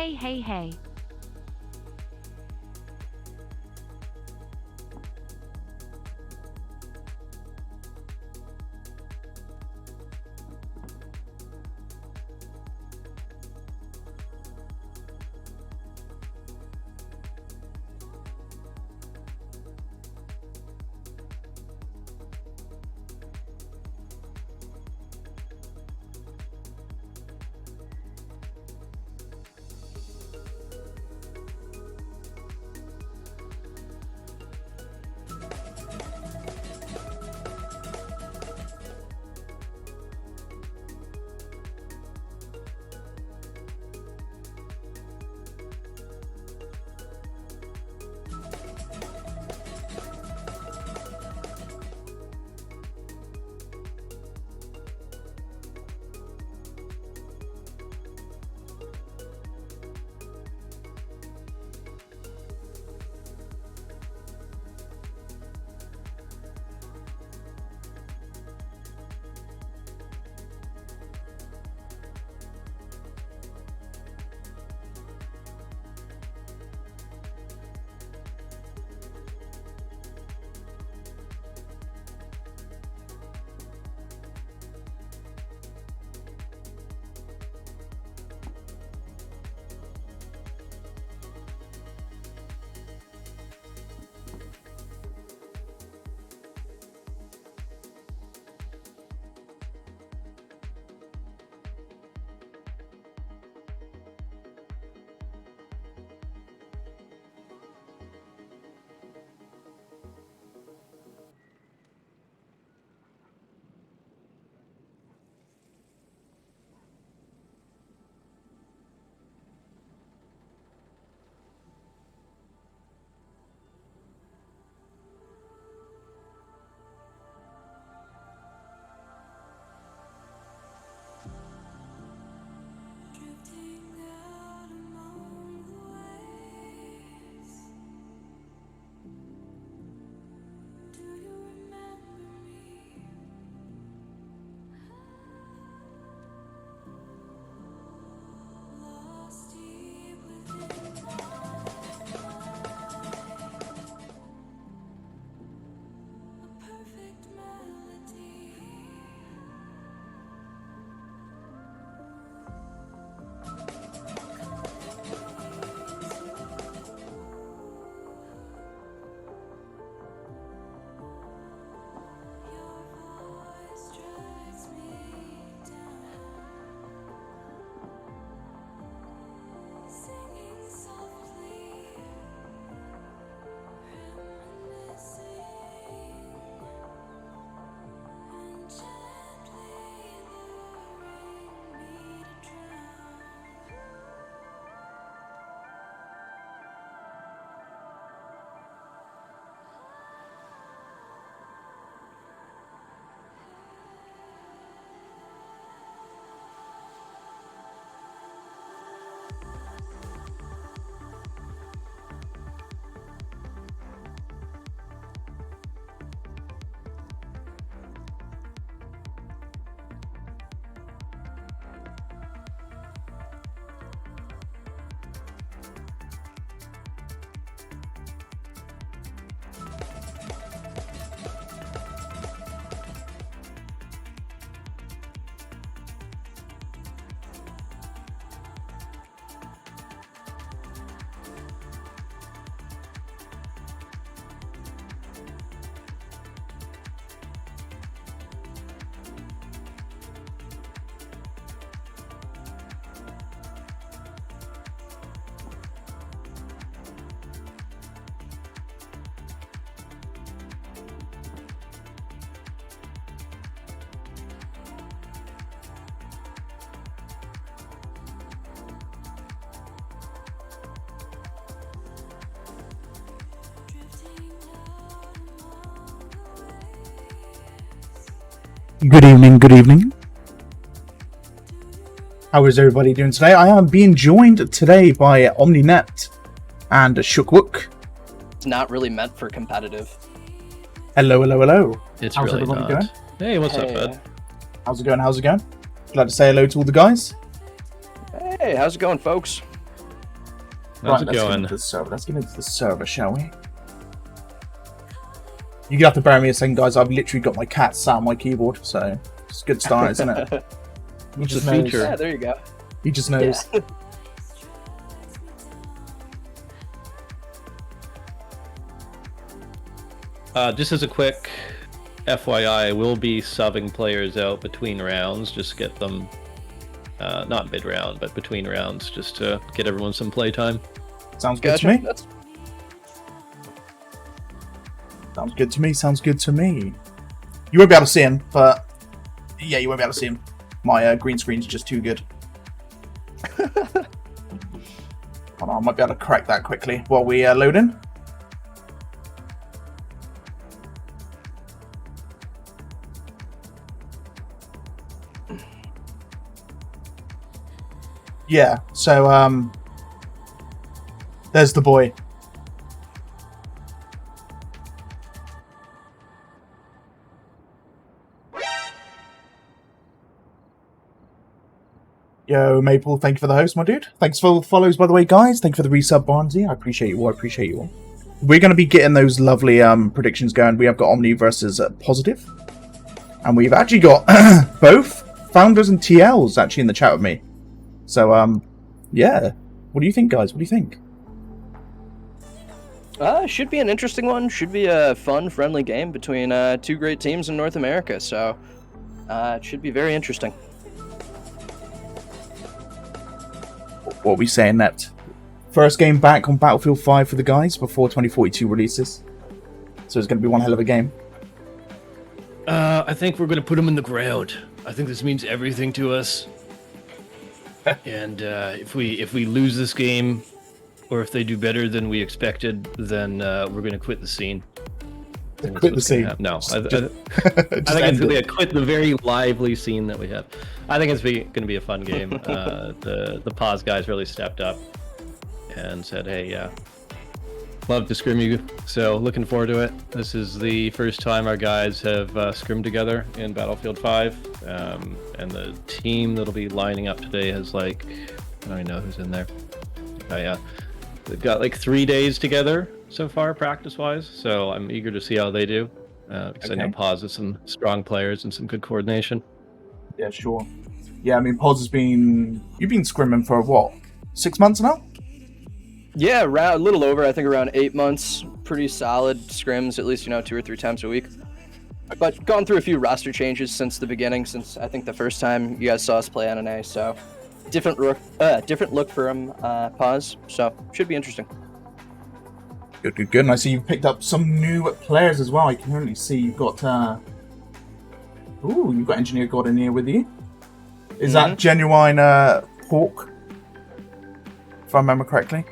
Hey. Good evening. How is everybody doing today? I am being joined today by Omni and Shookwook. It's not really meant for competitive. Hello. It's How's really everybody not. doing? Hey, what's up, bud? How's it going? Glad to say hello to all the guys. Hey, how's it going, folks? Right, How's it let's get going? into the server. Let's get into the server, shall we? You're gonna have to bear me a second, guys. I've literally got my cat sat on my keyboard, so it's a good start, isn't it? He What's just the knows. feature? Yeah, there you go. He just knows. Just as a quick FYI, we'll be subbing players out between rounds, just to get them, not mid-round, but between rounds, just to get everyone some playtime. Sounds good Gotcha. to me. That's Sounds good to me. Sounds good to me. You won't be able to see him, but yeah, you won't be able to see him. My green screen's just too good. Hold on, I might be able to correct that quickly while we load in. Yeah, so there's the boy. Yo, Maple, thank you for the host, my dude. Thanks for the follows, by the way, guys. Thank you for the resub, Barnsey. I appreciate you all. I appreciate you all. We're going to be getting those lovely predictions going. We have got Omni versus Positive. And we've actually got both founders and TLs actually in the chat with me. So, yeah. What do you think, guys? What do you think? should be an interesting one. Should be a fun, friendly game between two great teams in North America. So, it should be very interesting. What are we saying, Nept? First game back on Battlefield 5 for the guys before 2042 releases. So it's going to be one hell of a game. I think we're going to put them in the ground. I think this means everything to us. And if we lose this game, or if they do better than we expected, then we're going to quit the scene. Quit the scene. No, I think end it's going it. to quit the very lively scene that we have. I think it's going to be a fun game. The Pozz guys really stepped up and said, "Hey, yeah, love to scrim you." So looking forward to it. This is the first time our guys have scrimmed together in Battlefield 5, and the team that'll be lining up today has I don't even know who's in there. Oh yeah, they've got 3 days together so far, practice-wise, so I'm eager to see how they do, because I know Pozz has some strong players and some good coordination. Yeah, sure. Yeah, I mean, Pozz has been... You've been scrimming for, what, 6 months now? Yeah, a little over. I think around 8 months. Pretty solid scrims, at least 2 or 3 times a week. But gone through a few roster changes since the beginning, since I think the first time you guys saw us play NNA. So different look from Pozz. So should be interesting. Good, good, good. And I see you've picked up some new players as well. I can only see you've got... Ooh, you've got Engineer God in here with you. Is that genuine pork? If I remember correctly.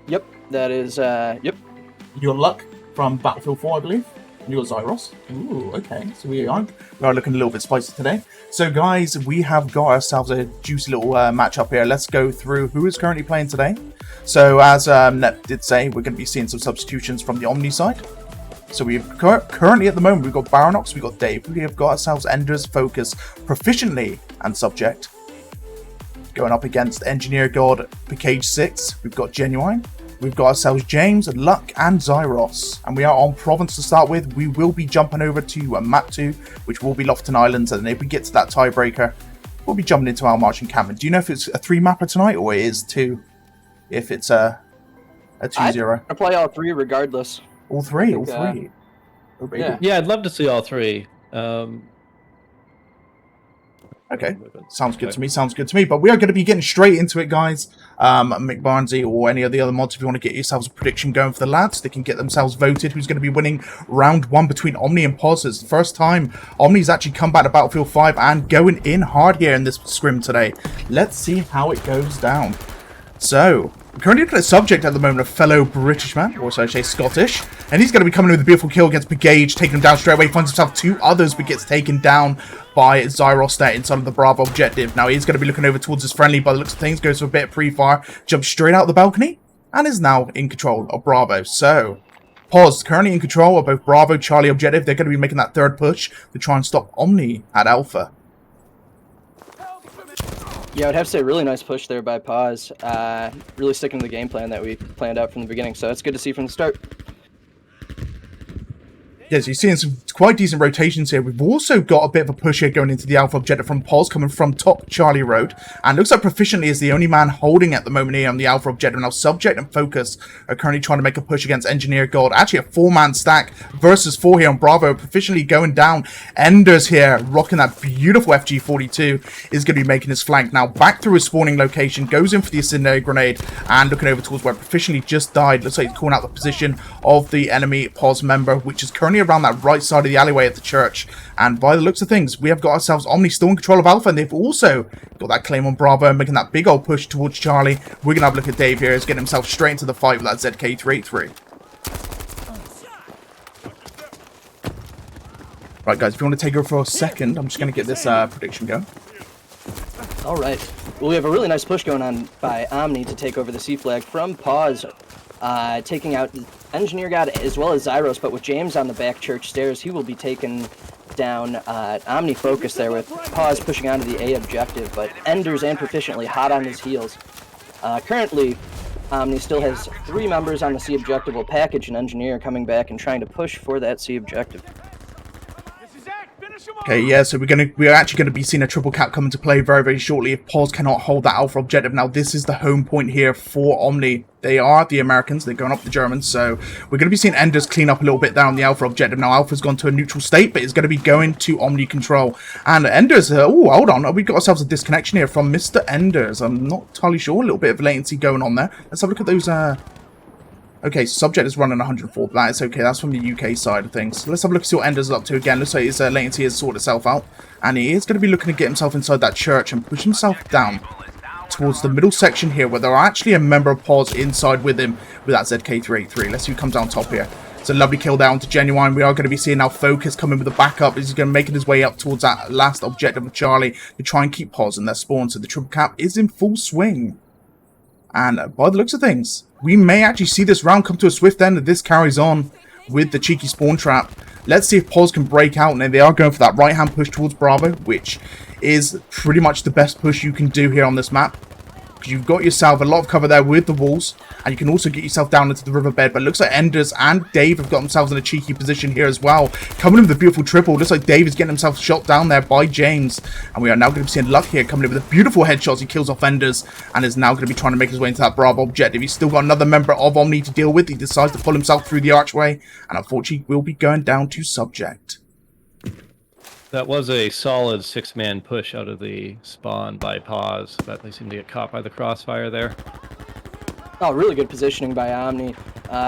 Yep, that is, yep. You got Luck from Battlefield 4, I believe. And you got Zyros. Ooh, okay. So we are looking a little bit spicy today. So guys, we have got ourselves a juicy little matchup here. Let's go through who is currently playing today. So as Nep did say, we're going to be seeing some substitutions from the Omni side. So we've currently at the moment, we've got Baronox, we've got Dave. We have got ourselves Enders, Focus, Proficiently, and Subject. Going up against Engineer God, Cage 6. We've got Genuine. We've got ourselves James, Luck, and Zyros. And we are on Provence to start with. We will be jumping over to map 2, which will be Lofoten Islands. And if we get to that tiebreaker, we'll be jumping into our march encampment. Do you know if it's a 3-mapper tonight, or it is 2? If it's a 2-0. I play all 3 regardless. All 3, all 3. Oh, baby. Yeah, I'd love to see all 3. Okay, sounds good to me, sounds good to me. But we are going to be getting straight into it, guys. Mick Barnsey or any of the other mods, if you want to get yourselves a prediction going for the lads, they can get themselves voted. Who's going to be winning round 1 between Omni and Pozz? It's the first time Omni's actually come back to Battlefield 5 and going in hard here in this scrim today. Let's see how it goes down. So, we're currently looking at a subject at the moment, a fellow British man, or so I say Scottish, and he's going to be coming in with a beautiful kill against Begage, taking him down straight away, finds himself 2 others, but gets taken down by Zyros there inside of the Bravo objective. Now he's going to be looking over towards his friendly by the looks of things, goes for a bit of pre-fire, jumps straight out the balcony, and is now in control of Bravo. So, Pozz currently in control of both Bravo, Charlie objective. They're going to be making that 3rd push to try and stop Omni at Alpha. Yeah, I'd have to say really nice push there by Pozz. Really sticking to the game plan that we planned out from the beginning, so it's good to see from the start. Yes, you're seeing some quite decent rotations here. We've also got a bit of a push here going into the Alpha objective from Pozz coming from top Charlie Road. And looks like Proficiently is the only man holding at the moment here on the Alpha objective. Now Subject and Focus are currently trying to make a push against Engineer God. Actually a 4-man stack versus 4 here on Bravo. Proficiently going down. Enders here rocking that beautiful FG42 is going to be making his flank. Now back through his spawning location. Goes in for the incendiary grenade and looking over towards where Proficiently just died. Looks like he's calling out the position of the enemy Pozz member, which is currently around that right side of the alleyway at the church. And by the looks of things, we have got ourselves Omni still in control of Alpha, and they've also got that claim on Bravo, making that big old push towards Charlie. We're gonna have a look at Dave here. He's getting himself straight into the fight with that ZK383. Right, guys, if you want to take over for a second, I'm just gonna get this prediction going. All right. Well, we have a really nice push going on by Omni to take over the C flag from Pozz, taking out Engineer God as well as Zyros, but with James on the back church stairs, he will be taking down Omni Focus there with Pozz pushing onto the A objective, but Enders and Proficiently hot on his heels. Currently, Omni still has 3 members on the C objective, while Package and Engineer coming back and trying to push for that C objective. Okay, yeah, so we're actually gonna be seeing a triple cap come into play very, very shortly if Pozz cannot hold that Alpha objective. Now, this is the home point here for Omni. They are the Americans, they're going up the Germans, so we're going to be seeing Enders clean up a little bit there on the Alpha objective. Now, Alpha's gone to a neutral state, but it's going to be going to Omni control. And Enders, oh, hold on, we've got ourselves a disconnection here from Mr. Enders. I'm not entirely sure, a little bit of latency going on there. Let's have a look at those, Okay, Subject is running 104, but that is okay. That's from the UK side of things. So let's have a look and see what Enders is up to again. Looks like his latency has sorted itself out. And he is going to be looking to get himself inside that church and push himself down towards the middle section here, where there are actually a member of Pozz inside with him with that ZK383. Let's see who comes down top here. It's a lovely kill down to Genuine. We are going to be seeing now Focus coming with a backup. He's going to make his way up towards that last objective of Charlie to try and keep Pozz in their spawn. So the triple cap is in full swing. And by the looks of things, we may actually see this round come to a swift end, and this carries on with the cheeky spawn trap. Let's see if Pozz can break out, and they are going for that right-hand push towards Bravo, which is pretty much the best push you can do here on this map. You've got yourself a lot of cover there with the walls, and you can also get yourself down into the riverbed. But it looks like Enders and Dave have got themselves in a cheeky position here as well. Coming in with a beautiful triple. Looks like Dave is getting himself shot down there by James. And we are now going to be seeing Luck here coming in with a beautiful headshot. He kills off Enders and is now going to be trying to make his way into that Bravo objective. He's still got another member of Omni to deal with. He decides to pull himself through the archway, and unfortunately will be going down to Subject. That was a solid 6-man push out of the spawn by Pozz, but they seem to get caught by the crossfire there. Oh, really good positioning by Omni.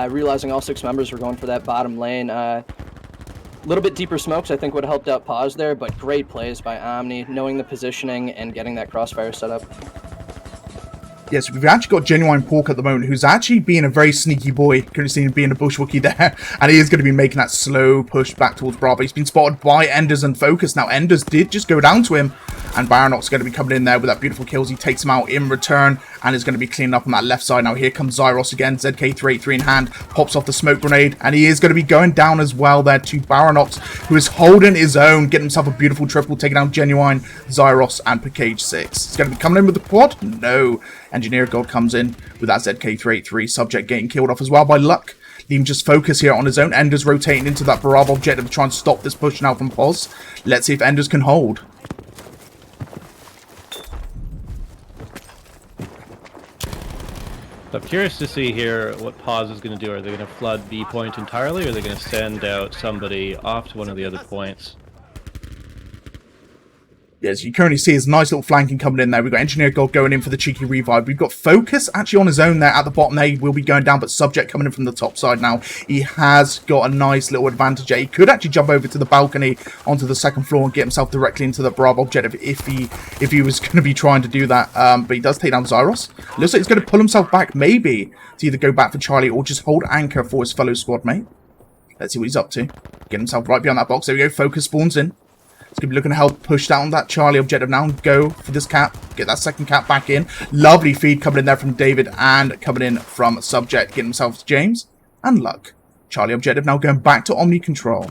Realizing all 6 members were going for that bottom lane. A little bit deeper smokes, I think, would have helped out Pozz there, but great plays by Omni, knowing the positioning and getting that crossfire set up. Yes, we've actually got Genuine Pork at the moment, who's actually being a very sneaky boy. Couldn't see him being a bushwookie there. And he is going to be making that slow push back towards Bravo. He's been spotted by Enders and Focus. Now, Enders did just go down to him. And Baronok's going to be coming in there with that beautiful kills. He takes him out in return and is going to be cleaning up on that left side. Now, here comes Zyros again. ZK383 in hand. Pops off the smoke grenade. And he is going to be going down as well there to Baronox, who is holding his own. Getting himself a beautiful triple. Taking down Genuine, Zyros, and Package 6. He's going to be coming in with the quad? No. Engineer God comes in with that ZK383. Subject getting killed off as well by Luck. Leave him just focus here on his own. Enders rotating into that Bravo objective to try and stop this push now from Pozz. Let's see if Enders can hold. So I'm curious to see here what Pozz is going to do. Are they going to flood B point entirely, or are they going to send out somebody off to one of the other points? Yes, you currently see his nice little flanking coming in there. We've got Engineer God going in for the cheeky revive. We've got Focus actually on his own there at the bottom there. He will be going down, but Subject coming in from the top side now. He has got a nice little advantage there. He could actually jump over to the balcony onto the second floor and get himself directly into the Bravo objective if he was going to be trying to do that. But he does take down Zyros. Looks like he's going to pull himself back, maybe, to either go back for Charlie or just hold anchor for his fellow squad mate. Let's see what he's up to. Get himself right behind that box. There we go. Focus spawns in. He's going to be looking to help push down that Charlie objective now and go for this cap. Get that second cap back in. Lovely feed coming in there from David and coming in from Subject. Getting himself to James and Luck. Charlie objective now going back to Omni control.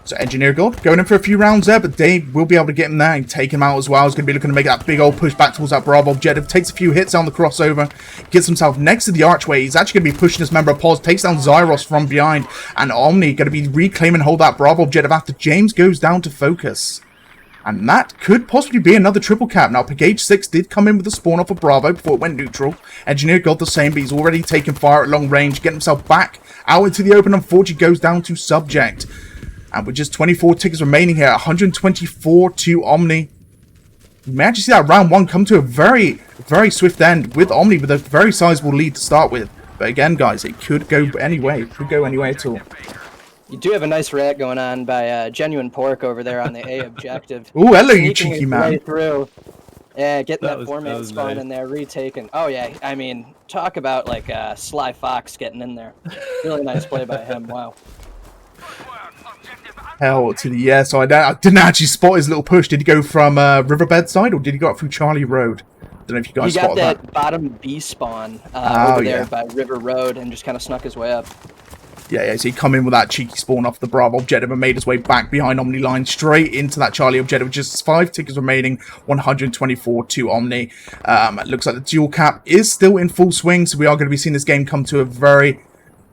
So Engineer God going in for a few rounds there, but Dave will be able to get him there and take him out as well. He's going to be looking to make that big old push back towards that Bravo objective. Takes a few hits on the crossover, gets himself next to the archway. He's actually going to be pushing this member of Pozz, takes down Zyros from behind, and Omni going to be reclaiming hold that Bravo objective after James goes down to focus. And that could possibly be another triple cap. Now, Pagage 6 did come in with a spawn off of Bravo before it went neutral. Engineer God the same, but he's already taken fire at long range, getting himself back out into the open. Unfortunately, goes down to Subject. And with just 24 tickets remaining here, 124 to Omni. We may actually see that round one come to a very, very swift end with Omni with a very sizable lead to start with. But again, guys, it could go any way. It could go any way at all. You do have a nice rat going on by Genuine Pork over there on the A objective. Ooh, hello, you Sneaking cheeky his man. way through. Yeah, getting that That four-man was spawn nice. in there, retaken. Oh, yeah, I mean, talk about, like, Sly Fox getting in there. Really nice play by him, wow. Hell to the yes. So I didn't actually spot his little push. Did he go from Riverbed side or did he go up through Charlie Road? Don't know if you guys He got spotted that. that bottom B spawn Oh, over there yeah. by River Road and just kind of snuck his way up. Yeah, so he come in with that cheeky spawn off the Bravo objective and made his way back behind Omni line straight into that Charlie objective with just 5 tickets remaining, 124 to Omni. It looks like the dual cap is still in full swing, so we are going to be seeing this game come to a very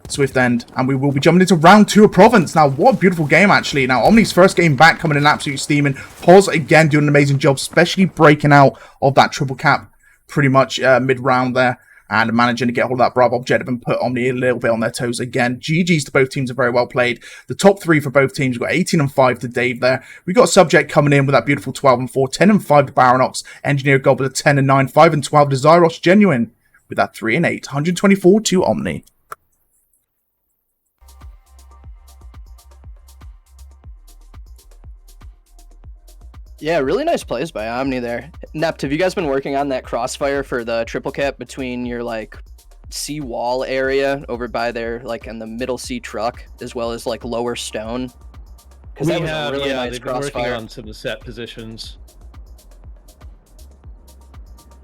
swift end, and we will be jumping into round 2 of Provence. Now, what a beautiful game, actually. Now, Omni's first game back coming in absolutely steaming. Pozz, again, doing an amazing job, especially breaking out of that triple cap pretty much mid-round there, and managing to get hold of that Bravo objective and put Omni a little bit on their toes again. GG's to both teams are very well played. The top 3 for both teams, we've got 18 and 5 to Dave there. We've got Subject coming in with that beautiful 12 and 4, 10 and 5 to Baronox, Engineer God with a 10 and 9, 5 and 12 to Zyros Genuine with that 3 and 8, 124 to Omni. Yeah, really nice plays by Omni there. Nept, have you guys been working on that crossfire for the triple cap between your, like, C wall area over by there, like, in the middle C truck, as well as, like, lower stone? Because that was a really nice they've been working crossfire. on some set positions.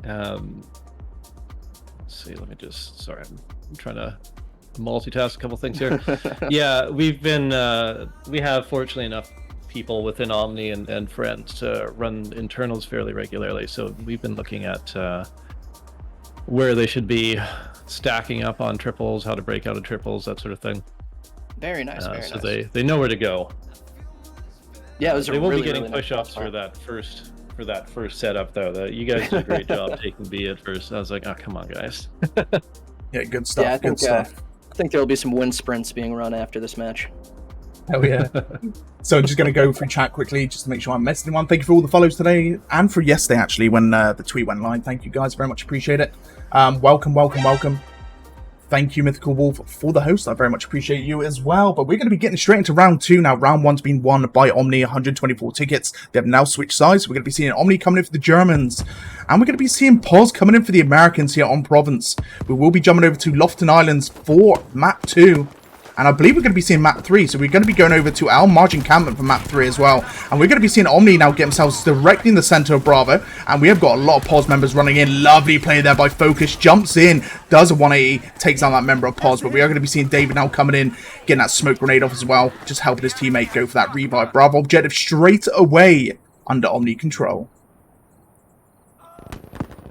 Let's see, let me just, sorry, I'm trying to multitask a couple things here. Yeah, we've been, we have fortunately enough people within Omni and friends to run internals fairly regularly, so we've been looking at where they should be stacking up on triples, how to break out of triples, that sort of thing. Very nice, very so nice. they know where to go. Yeah, it was a They won't really, be getting really nice push-ups for that first setup though. You guys did a great job taking B at first. I was like, oh, come on, guys. Yeah, good stuff, Yeah, good stuff. I think there will be some wind sprints being run after this match. Hell yeah. So I'm just going to go through chat quickly just to make sure I'm missing anyone. Thank you for all the follows today and for yesterday, actually, when the tweet went live. Thank you guys very much. Appreciate it. Welcome. Thank you, Mythical Wolf, for the host. I very much appreciate you as well. But we're going to be getting straight into round 2 now. Round 1's been won by Omni, 124 tickets. They have now switched sides. We're going to be seeing Omni coming in for the Germans. And we're going to be seeing Pozz coming in for the Americans here on Provence. We will be jumping over to Lofoten Islands for map 2. And I believe we're going to be seeing map 3. So we're going to be going over to our margin encampment for map 3 as well. And we're going to be seeing Omni now get themselves directly in the center of Bravo. And we have got a lot of Pozz members running in. Lovely play there by Focus. Jumps in. Does a 180. Takes down that member of Pozz. But we are going to be seeing David now coming in. Getting that smoke grenade off as well. Just helping his teammate go for that revive. Bravo objective straight away under Omni control.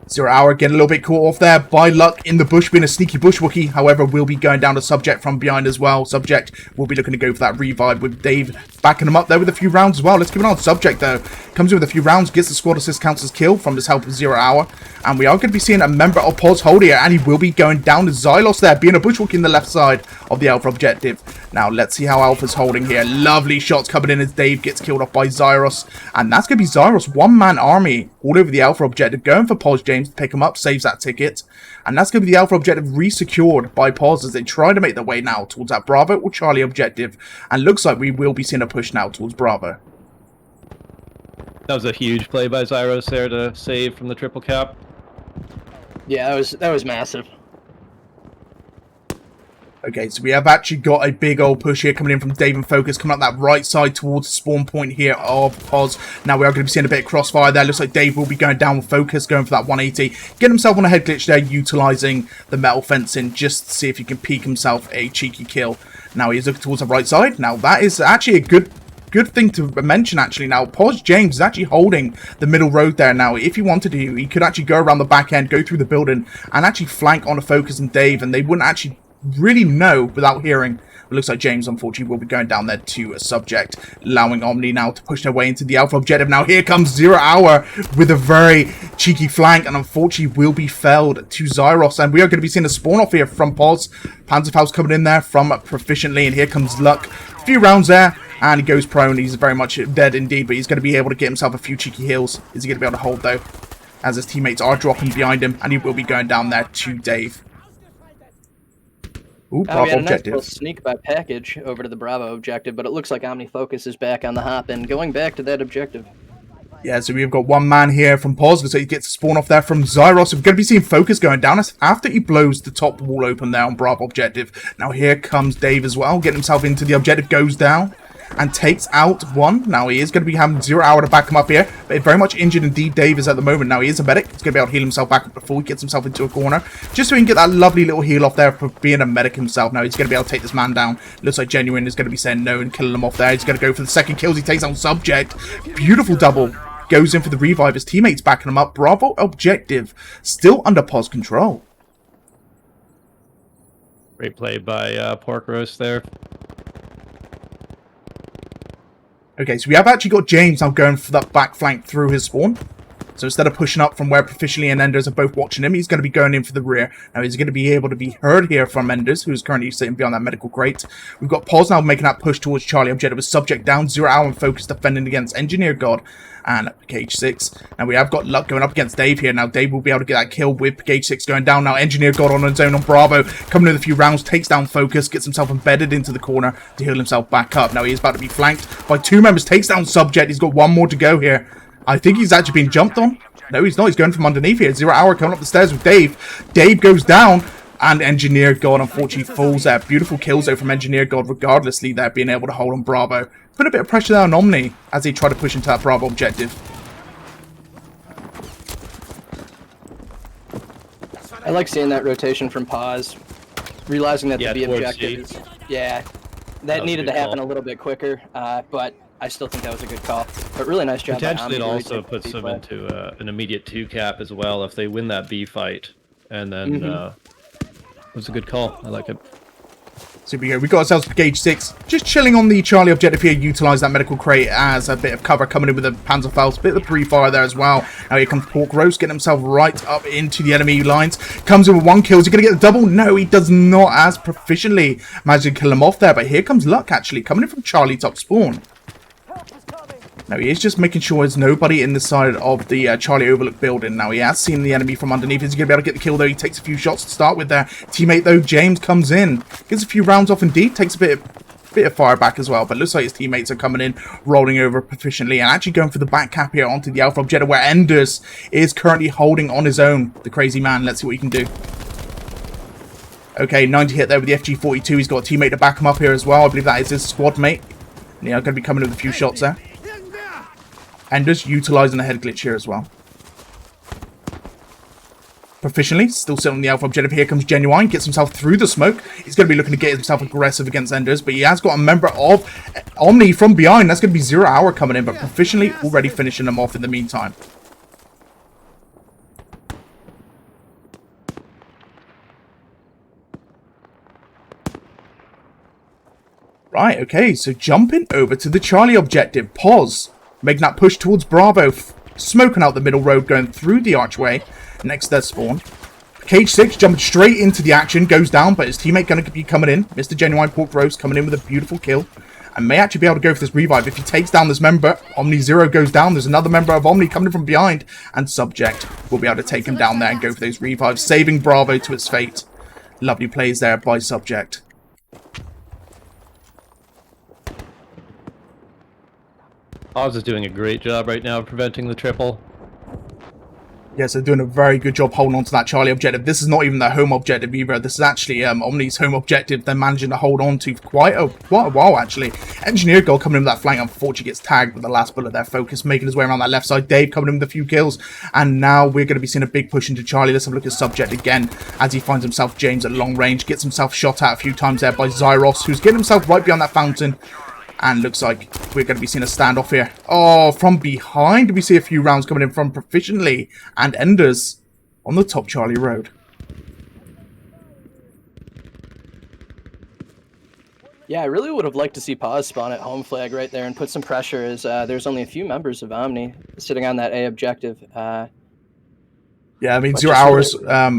0 hour getting a little bit caught off there by luck in the bush, being a sneaky bush Wookie. However, will be going down to Subject from behind as well. Subject will be looking to go for that revive with Dave backing him up there with a few rounds as well. Let's keep it on Subject though. Comes in with a few rounds, gets the squad assist, counts as kill from his help of 0 hour. And we are going to be seeing a member of Pozz hold here, and he will be going down to Xylos there, being a bushwalk in the left side of the Alpha objective. Now, let's see how Alpha's holding here. Lovely shots coming in as Dave gets killed off by Zyros. And that's going to be Zyros, one-man army all over the Alpha objective, going for Pozz James to pick him up, saves that ticket. And that's going to be the Alpha objective re-secured by Pozz as they try to make their way now towards that Bravo or Charlie objective. And looks like we will be seeing a push now towards Bravo. That was a huge play by Zyros there to save from the triple cap. Yeah, that was massive. Okay, so we have actually got a big old push here coming in from Dave and Focus, coming up that right side towards the spawn point here of Pozz. Now we are going to be seeing a bit of crossfire there. Looks like Dave will be going down with Focus, going for that 180. Getting himself on a head glitch there, utilising the metal fencing just to see if he can peek himself a cheeky kill. Now he's looking towards the right side. Now that is actually a good good thing to mention actually now. Pozz James is actually holding the middle road there now. If he wanted to, he could actually go around the back end, go through the building, and actually flank on a Focus and Dave, and they wouldn't actually really know without hearing. It looks like James, unfortunately, will be going down there to a Subject, allowing Omni now to push their way into the Alpha objective. Now here comes 0 Hour with a very cheeky flank, and unfortunately will be felled to Zyros. And we are going to be seeing a spawn off here from Pozz. Panzerfaust coming in there from Proficiently, and here comes Luck. A few rounds there, and he goes prone. He's very much dead indeed, but he's going to be able to get himself a few cheeky heals. Is he going to be able to hold, though, as his teammates are dropping behind him, and he will be going down there to Dave. Ooh, We had a nice objective. little sneak by package over to the Bravo objective, but it looks like Omni Focus is back on the hop and going back to that objective. Yeah, so we've got one man here from Pozz, so he gets a spawn off there from Zyros. We're going to be seeing Focus going down after he blows the top wall open there on Bravo objective. Now here comes Dave as well, getting himself into the objective, goes down and takes out one. Now he is going to be having 0 Hour to back him up here, but very much injured indeed Dave is at the moment. Now he is a medic, he's going to be able to heal himself back up before he gets himself into a corner, just so he can get that lovely little heal off there for being a medic himself. Now he's going to be able to take this man down. Looks like Genuine is going to be saying no and killing him off there. He's going to go for the second kills. He takes out Subject. Beautiful double. Goes in for the revive. His teammates backing him up. Bravo objective still under Pozz control. Great play by Pork Roast there. Okay, so we have actually got James now going for that back flank through his spawn. So instead of pushing up from where Proficiently and Enders are both watching him, he's going to be going in for the rear. Now he's going to be able to be heard here from Enders, who's currently sitting behind that medical crate. We've got Pozz now making that push towards Charlie objective with Subject down, 0 Hour and Focus defending against Engineer God and Cage 6. Now we have got Luck going up against Dave here. Now Dave will be able to get that kill with Cage 6 going down. Now Engineer God on his own on Bravo, coming in a few rounds, takes down Focus, gets himself embedded into the corner to heal himself back up. Now he is about to be flanked by 2 members, takes down Subject. He's got 1 more to go here. I think he's actually been jumped on. No, he's not. He's going from underneath here. 0 Hour coming up the stairs with Dave. Dave goes down, and Engineer God unfortunately falls there. Beautiful kills though from Engineer God, regardlessly there being able to hold on Bravo. Put a bit of pressure there on Omni as they try to push into that Bravo objective. I like seeing that rotation from Pozz, realizing that the B towards objective C. is, that was needed a to good happen call. a little bit quicker, but I still think that was a good call. But really nice job by Omni. Potentially, it to really also take the puts B them play. into an immediate 2 cap as well if they win that B fight. And then it was a good call. I like it. So we go. We got ourselves Gauge 6, just chilling on the Charlie objective here. Utilize that medical crate as a bit of cover, coming in with a Panzerfaust, bit of the pre-fire there as well. Now here comes Pork Roast, getting himself right up into the enemy lines. Comes in with 1 kill. Is he going to get the double? No, he does not, as Proficiently managed to kill him off there. But here comes Luck, actually, coming in from Charlie top spawn. Now he is just making sure there's nobody in the side of the Charlie Overlook building. Now he has seen the enemy from underneath. Is he going to be able to get the kill though? He takes a few shots to start with there. Teammate though, James comes in. Gets a few rounds off indeed. Takes a bit of fire back as well. But looks like his teammates are coming in, rolling over Proficiently, and actually going for the back cap here onto the Alpha objective where Enders is currently holding on his own. The crazy man. Let's see what he can do. Okay, 90 hit there with the FG42. He's got a teammate to back him up here as well. I believe that is his squad mate. Yeah, going to be coming with a few shots there. Enders utilising a head glitch here as well. Proficiently, still sitting on the Alpha objective. Here comes Genuine, gets himself through the smoke. He's going to be looking to get himself aggressive against Enders, but he has got a member of Omni from behind. That's going to be 0 Hour coming in, but Proficiently already finishing them off in the meantime. Right, okay, so jumping over to the Charlie objective. Pozz making that push towards Bravo, smoking out the middle road, going through the archway next to their spawn. Cage 6 jumping straight into the action, goes down, but his teammate going to be coming in. Mr. Genuine Pork Roast coming in with a beautiful kill, and may actually be able to go for this revive. If he takes down this member, Omni 0 goes down. There's another member of Omni coming in from behind, and Subject will be able to take him down there and go for those revives, saving Bravo to its fate. Lovely plays there by Subject. Pozz is doing a great job right now of preventing the triple. Yes, they're doing a very good job holding on to that Charlie objective. This is not even their home objective either. This is actually Omni's home objective they're managing to hold on to for quite a while, actually. Engineer God coming in with that flank, unfortunately gets tagged with the last bullet there. Focus making his way around that left side. Dave coming in with a few kills. And now we're going to be seeing a big push into Charlie. Let's have a look at Subject again as he finds himself James at long range. Gets himself shot at a few times there by Zyros, who's getting himself right behind that fountain. And looks like we're going to be seeing a standoff here. Oh, from behind, we see a few rounds coming in from Proficiently and Enders on the top Charlie Road. Yeah, I really would have liked to see Pozz spawn at home flag right there and put some pressure, as there's only a few members of Omni sitting on that A objective. Yeah, I mean, 0 just hours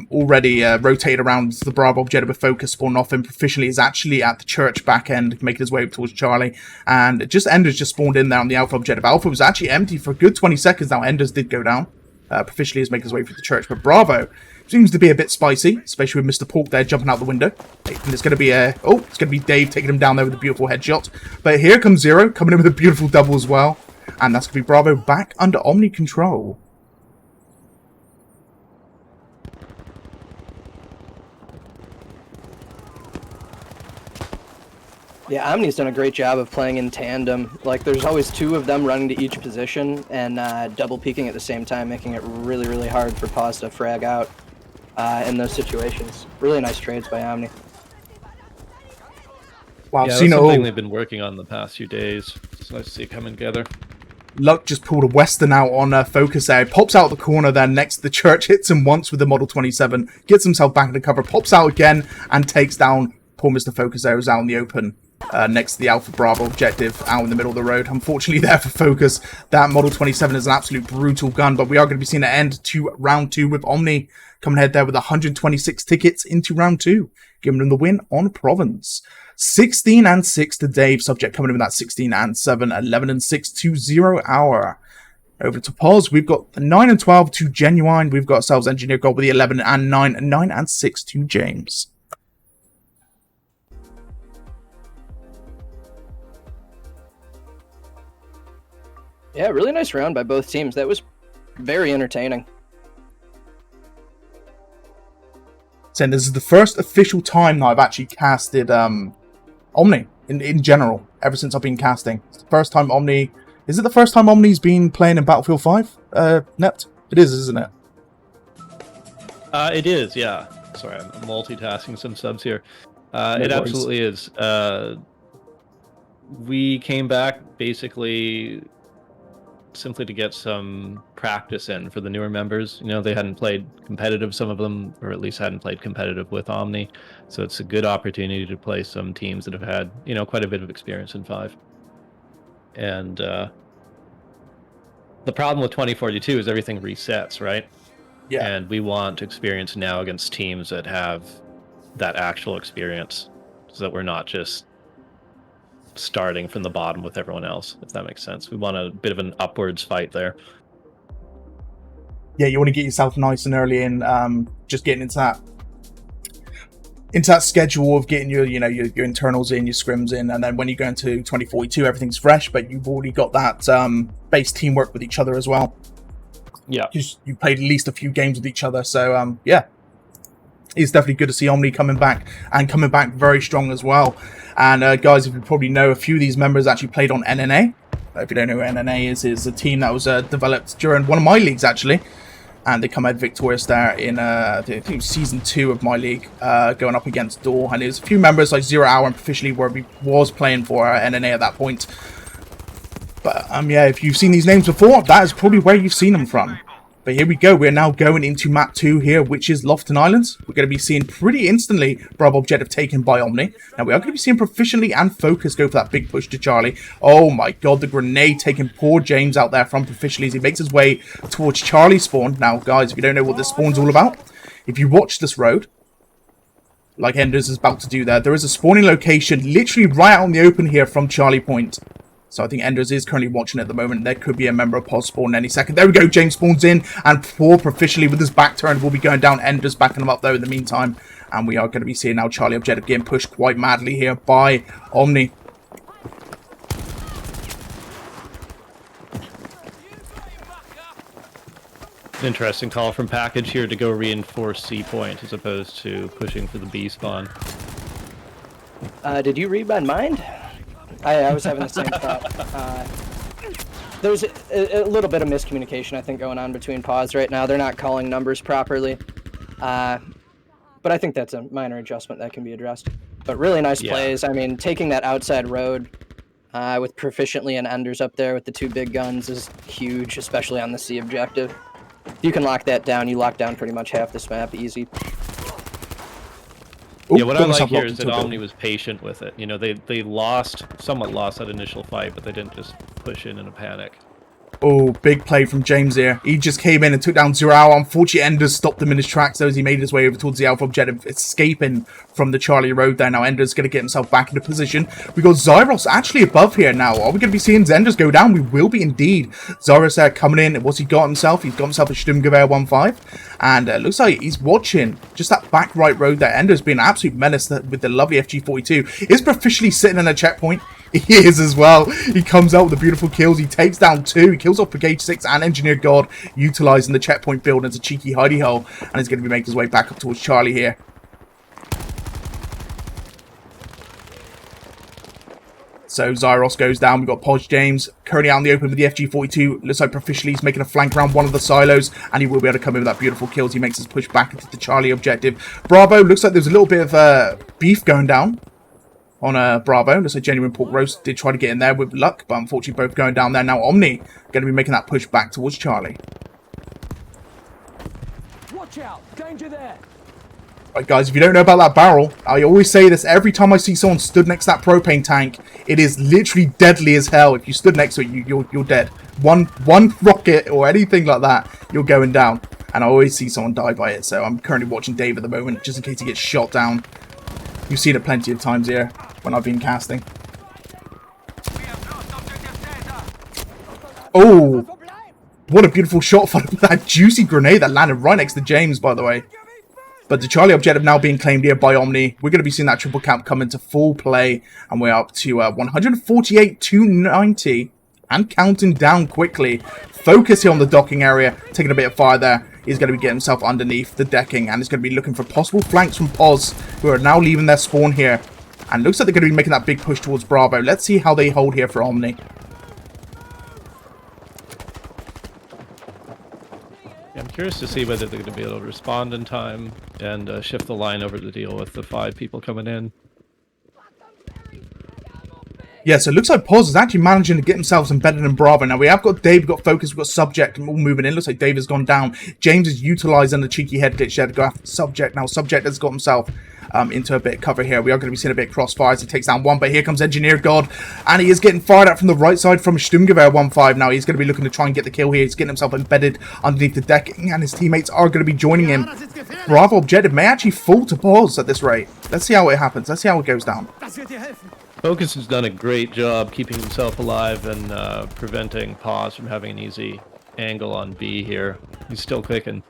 already rotated around the Bravo objective with focus spawned off, and Proficiently is actually at the church back end, making his way up towards Charlie. And just Enders just spawned in there on the Alpha objective. Alpha was actually empty for a good 20 seconds now. Enders did go down. Proficiently is making his way through the church, but Bravo seems to be a bit spicy, especially with Mr. Pork there jumping out the window. And it's going to be it's going to be Dave taking him down there with a beautiful headshot. But here comes Zero, coming in with a beautiful double as well. And that's going to be Bravo back under Omni control. Yeah, Omni's done a great job of playing in tandem. Like, there's always two of them running to each position and double peeking at the same time, making it really, really hard for Pozz to frag out in those situations. Really nice trades by Omni. Wow, Yeah, that's something they've been working on the past few days. It's nice to see it coming together. Luck just pulled a Western out on focus there. Pops out the corner there next to the church, hits him once with the Model 27, gets himself back into cover, pops out again, and takes down poor Mr. Focus there, who's out in the open. Next to the Alpha Bravo objective, out in the middle of the road. Unfortunately there for Focus, that Model 27 is an absolute brutal gun, but we are going to be seeing an end to round 2 with Omni coming ahead there with 126 tickets into round 2, giving them the win on Provence. 16-6 to Dave, subject coming in with that 16-7, 11-6 to 0 Hour. Over to Pozz, we've got the 9-12 to Genuine, we've got ourselves Engineer Gold with the 11-9, 9-6 to James. Yeah, really nice round by both teams. That was very entertaining. Saying this is the first official time that I've actually casted Omni in general, ever since I've been casting. It's the first time Omni... Is it the first time Omni's been playing in Battlefield 5, Nept? It is, isn't it? It is, yeah. Sorry, I'm multitasking some subs here. It absolutely is. We came back basically simply to get some practice in for the newer members. You know, they hadn't played competitive, some of them, or at least hadn't played competitive with Omni. So it's a good opportunity to play some teams that have had, you know, quite a bit of experience in 5. And the problem with 2042 is everything resets, right? Yeah. And we want experience now against teams that have that actual experience, so that we're not just starting from the bottom with everyone else, if that makes sense. We want a bit of an upwards fight there. Yeah, you want to get yourself nice and early in, just getting into that schedule of getting your internals in, your scrims in, and then when you go into 2042, everything's fresh, but you've already got that base teamwork with each other as well. Yeah, you've played at least a few games with each other, so yeah, it's definitely good to see Omni coming back, and coming back very strong as well. And guys, if you probably know, a few of these members actually played on NNA. If you don't know who NNA is a team that was developed during one of my leagues, actually. And they come out victorious there in, I think it was Season 2 of my league, going up against Door. And there's a few members like 0 Hour and Officially where we was playing for NNA at that point. But yeah, if you've seen these names before, that is probably where you've seen them from. But here we go. We're now going into map 2 here, which is Lofoten Islands. We're going to be seeing pretty instantly Bravo objective taken by Omni. Now we are going to be seeing Proficiently and Focus go for that big push to Charlie. Oh my god, the grenade taking poor James out there from Proficiently as he makes his way towards Charlie spawn. Now guys, if you don't know what this spawn's all about, if you watch this road, like Enders is about to do there is a spawning location literally right out in the open here from Charlie Point. So I think Enders is currently watching at the moment. There could be a member of Pozz spawn any second. There we go. James spawns in. And poor Proficiently with his back turned will be going down. Enders backing him up though in the meantime. And we are going to be seeing now Charlie objective getting pushed quite madly here by Omni. Interesting call from Package here to go reinforce C point as opposed to pushing for the B spawn. Did you read my mind? I was having the same thought. There's a little bit of miscommunication, I think, going on between Pozz right now. They're not calling numbers properly. But I think that's a minor adjustment that can be addressed. But really nice plays. I mean, taking that outside road with proficiently and Enders up there with the 2 big guns is huge, especially on the C objective. If you can lock that down, you lock down pretty much half this map easy. Yeah, what I like here is that Omni was patient with it. You know, they somewhat lost that initial fight, but they didn't just push in a panic. Oh, big play from James here. He just came in and took down 0 Hour. Unfortunately, Enders stopped him in his tracks as he made his way over towards the Alpha objective, escaping from the Charlie Road there. Now, Enders going to get himself back into position. We got Zyros actually above here now. Are we going to be seeing Enders go down? We will be indeed. Zyros there coming in. What's he got himself? He's got himself a Sturmgewehr 1.5. And looks like he's watching just that back right road there. Enders being an absolute menace with the lovely FG42. Is proficiently sitting in a checkpoint. He is as well. He comes out with the beautiful kills. He takes down 2. He kills off Brigade 6 and Engineer God, utilizing the checkpoint build as a cheeky hidey hole. And he's going to be making his way back up towards Charlie here. So Zyros goes down. We've got Pozz James currently out in the open with the FG42. Looks like proficiently he's making a flank around one of the silos. And he will be able to come in with that beautiful kills. He makes his push back into the Charlie objective. Bravo, looks like there's a little bit of beef going down on Bravo. Looks like Genuine Pork Roast did try to get in there with luck, but unfortunately both going down there. Now Omni going to be making that push back towards Charlie. Watch out! Danger there! Right, guys, if you don't know about that barrel, I always say this every time I see someone stood next to that propane tank. It is literally deadly as hell. If you stood next to it, you're dead. One rocket or anything like that, you're going down. And I always see someone die by it, so I'm currently watching Dave at the moment, just in case he gets shot down. You've seen it plenty of times here when I've been casting. Oh, what a beautiful shot followed by that juicy grenade that landed right next to James, by the way. But the Charlie objective now being claimed here by Omni. We're going to be seeing that triple cap come into full play. And we're up to 148, 290. And counting down quickly. Focus here on the docking area. Taking a bit of fire there. He's going to be getting himself underneath the decking. And he's going to be looking for possible flanks from Pozz, who are now leaving their spawn here. And looks like they're going to be making that big push towards Bravo. Let's see how they hold here for Omni. I'm curious to see whether they're going to be able to respond in time and shift the line over to deal with the 5 people coming in. Yeah, so it looks like Pozz is actually managing to get himself embedded in Bravo. Now, we have got Dave, we've got Focus, we've got Subject, and all moving in. Looks like Dave has gone down. James is utilising the cheeky head glitch there to go after Subject. Now, Subject has got himself into a bit of cover here. We are going to be seeing a bit of crossfire as he takes down 1, but here comes Engineer God, and he is getting fired at from the right side from Sturmgewehr 1.5. Now, he's going to be looking to try and get the kill here. He's getting himself embedded underneath the decking, and his teammates are going to be joining him. Bravo objective may actually fall to Pozz at this rate. Let's see how it happens. Let's see how it goes down. Focus has done a great job keeping himself alive and preventing Pozz from having an easy angle on B here. He's still clicking.